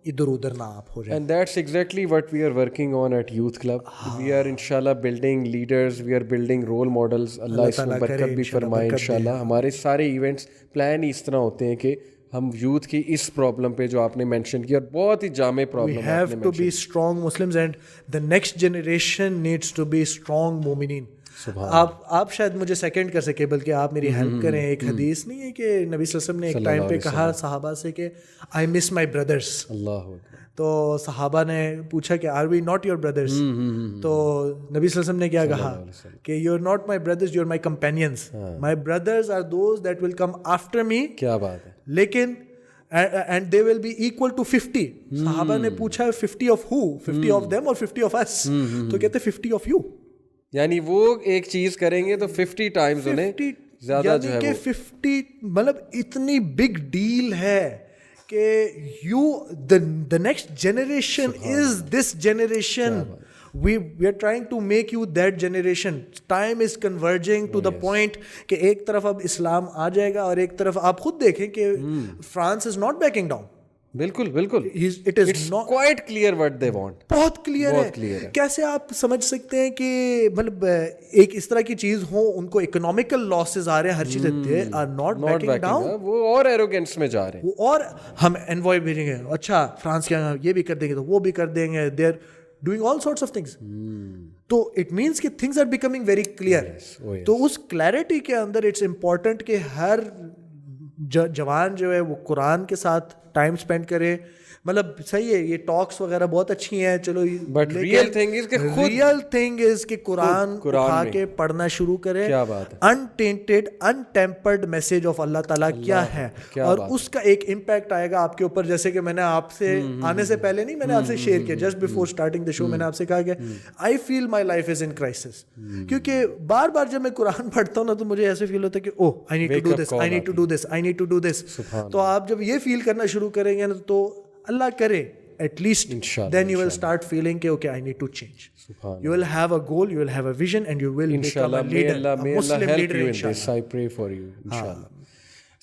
ادھر ادھر نہ آپ ہو جائیں. And that's exactly what we are working on at Youth Club. We are inshallah building leaders, we are building role models. اللہ اس میں برکت بھی فرمائے انشاءاللہ. ہمارے سارے ایونٹس پلان ہی اس طرح ہوتے ہیں کہ ہم یوتھ کی اس پرابلم پہ جو آپ نے مینشن کیا, اور بہت ہی جامع problem we have to be strong Muslims and the next generation needs to be strong مومنین. آپ شاید مجھے سیکنڈ کر سکے بلکہ آپ میری ہیلپ کریں. ایک حدیث نہیں ہے کہ نبی صلی اللہ علیہ وسلم نے ایک ٹائم پہ کہا صحابہ سے کہ آئی مس مائی بردرس. تو صحابہ نے پوچھا کہ are we not your brothers? تو نبی صلی اللہ علیہ وسلم نے کیا کہا کہ you are not my brothers, you are my companions. My brothers are those that will come after me. کیا بات ہے. لیکن and they will be equal to 50. صحابہ نے پوچھا 50 آف ہو, 50 آف دیم اور 50 آف اس؟ تو کہتے 50 آف یو. یعنی وہ ایک چیز کریں گے تو 50 ٹائمز انہیں زیادہ جو ہے 50 مطلب اتنی بگ ڈیل ہے کہ you the next generation is this generation. We are trying to make you that generation. Time is converging to the point کہ ایک طرف اب اسلام آ جائے گا اور ایک طرف آپ خود دیکھیں کہ France is not backing down. بالکل بالکل, it is not quite clear what they want. بہت کلیئر ہے. کیسے آپ سمجھ سکتے ہیں کہ مطلب ایک اس طرح کی چیز ہو, ان کو اکنامیکل لاسز آ رہے ہیں, ہر چیز they are not backing down. وہ اور ایروگینس میں جا رہے ہیں. وہ اور ہم انوائے بھیجیں گے, اچھا فرانس کے یہ بھی کر دیں گے تو وہ بھی کر دیں گے. they are doing all sorts of things. تو it means کہ things are becoming very clear. تو اس کلیئرٹی کے اندر it's important کہ ہر جوان جو ہے وہ قرآن کے ساتھ ٹائم اسپینڈ کرے, مطلب صحیح ہے یہ ٹاکس وغیرہ بہت اچھی ہیں چلو, بٹ ریئل تھنگ از کہ ریئل تھنگ از کہ قرآن اٹھا کے پڑھنا شروع کرے. کیا بات ہے, انٹینٹڈ انٹیمپرڈ میسج آف اللہ تعالیٰ کیا ہے, اور اس کا ایک امپیکٹ آئے گا آپ کے اوپر. جیسے کہ میں نے آپ سے آنے سے پہلے نہیں, میں نے آپ سے شیئر کیا جسٹ بفور اسٹارٹنگ دا شو, میں نے آپ سے کہا کہ آئی فیل my life is in crisis, کیونکہ بار بار جب میں قرآن پڑھتا ہوں نا تو مجھے ایسے فیل ہوتا ہے کہ oh I need to do this, I need to do this, I need to do this. تو آپ جب یہ فیل کرنا شروع کریں گے نا تو اللہ کرے at least then you will start feeling کہ okay I need to change. You will have a goal, you will have a vision and you will become a leader, a Muslim leader inshallah. I pray for you inshallah.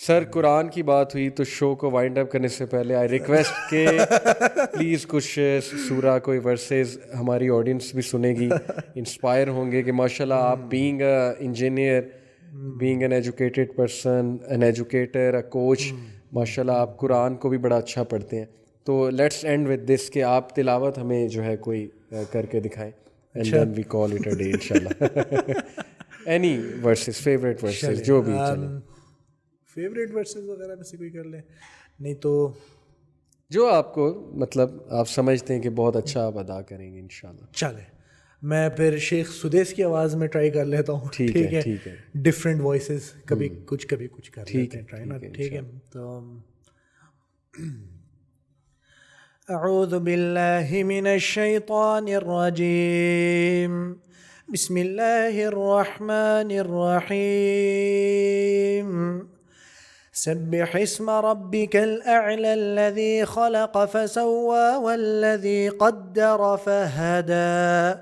سر قرآن کی بات ہوئی تو شو کو وائنڈ اپ کرنے سے پہلے I request کہ please کچھ سورہ کوئی ورسز ہماری آڈینس بھی سنے گی, انسپائر ہوں گے کہ ماشاء اللہ آپ being a engineer, being an educated person, N educator, a coach, ماشاء اللہ آپ قرآن کو بھی بڑا اچھا پڑھتے ہیں. تو لیٹس اینڈ ود دس کہ آپ تلاوت ہمیں جو ہے کوئی کر کے دکھائیں, and then we call it a day انشاءاللہ. اینی ورسز, فیوریٹ ورسز جو بھی چلے, فیوریٹ ورسز وغیرہ میں سے کوئی کر لیں, نہیں تو جو آپ کو مطلب آپ سمجھتے ہیں کہ بہت اچھا آپ ادا کریں گے انشاءاللہ. چلے میں پھر شیخ سدیس کی آواز میں ٹرائی کر لیتا ہوں. ٹھیک ہے, ٹھیک ہے, ڈفرینٹ وائسز, کبھی کچھ کر لیتے ہیں ٹرائی نا. ٹھیک ہے, تو اعوذ باللہ من الشیطان الرجیم, بسم اللہ الرحمن الرحیم, سبح اسم ربك الأعلى الذي خلق فسوى والذي قدر فهدى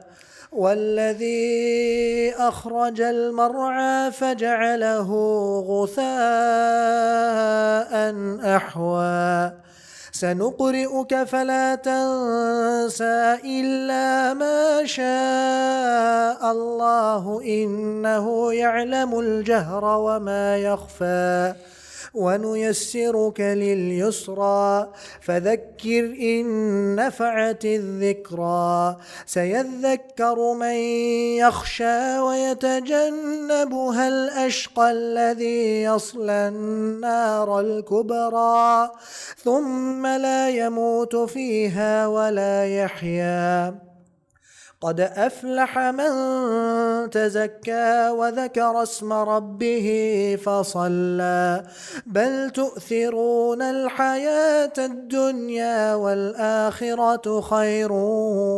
والذي أخرج المرعى فجعله غثاء أحوى سنقرئك فلا تنسى إلا ما شاء الله إنه يعلم الجهر وما يخفى ونيسرك لليسرى فذكر إن نفعت الذكرى سيذكر من يخشى ويتجنبها الأشقى الذي يصلى النار الكبرى ثم لا يموت فيها ولا يحيا قد أفلح من تزكى وذكر اسم ربه فصلى بل تؤثرون الحياة الدنيا والآخرة خير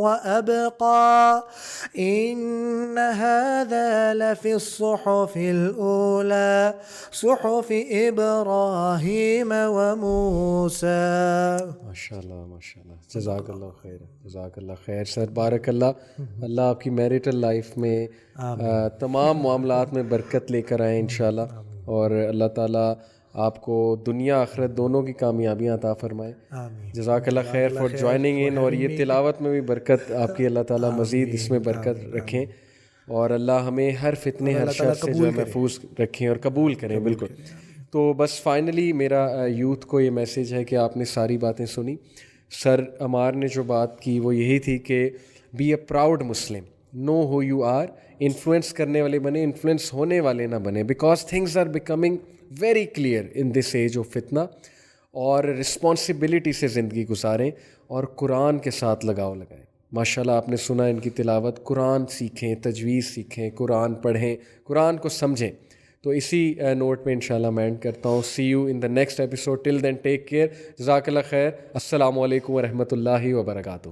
وأبقى إن هذا لفي الصحف الأولى صحف إبراهيم وموسى. ماشاء اللہ ماشاء اللہ, جزاک اللہ خیر, جزاک اللہ خیر سر, بارک اللہ. اللہ آپ کی میریٹل لائف میں تمام معاملات میں برکت لے کر آئیں انشاءاللہ, اور اللہ تعالیٰ آپ کو دنیا آخرت دونوں کی کامیابیاں عطا فرمائے. جزاک اللہ خیر فار جوائننگ ان, اور یہ تلاوت میں بھی برکت آپ کی اللہ تعالیٰ مزید اس میں برکت رکھیں, اور اللہ ہمیں ہر فتنے ہر شر سے جو ہے محفوظ رکھیں اور قبول کریں. بالکل. تو بس فائنلی میرا یوتھ کو یہ میسیج ہے کہ آپ نے ساری باتیں سنی. سر عمار نے جو بات کی وہ یہی تھی کہ be a proud Muslim, know who you are, influence کرنے والے بنے, انفلوئنس ہونے والے نہ بنے, because things are becoming very clear in this age of فتنہ, اور رسپانسبلٹی سے زندگی گزاریں اور قرآن کے ساتھ لگاؤ لگائیں. ماشاءاللہ آپ نے سنا ان کی تلاوت, قرآن سیکھیں, تجویز سیکھیں, قرآن پڑھیں, قرآن کو سمجھیں. تو اسی نوٹ پہ انشاءاللہ میں اینڈ کرتا ہوں. See you in the next episode, till then take care, جزاک اللہ خیر, السلام علیکم ورحمۃ اللہ وبرکاتہ.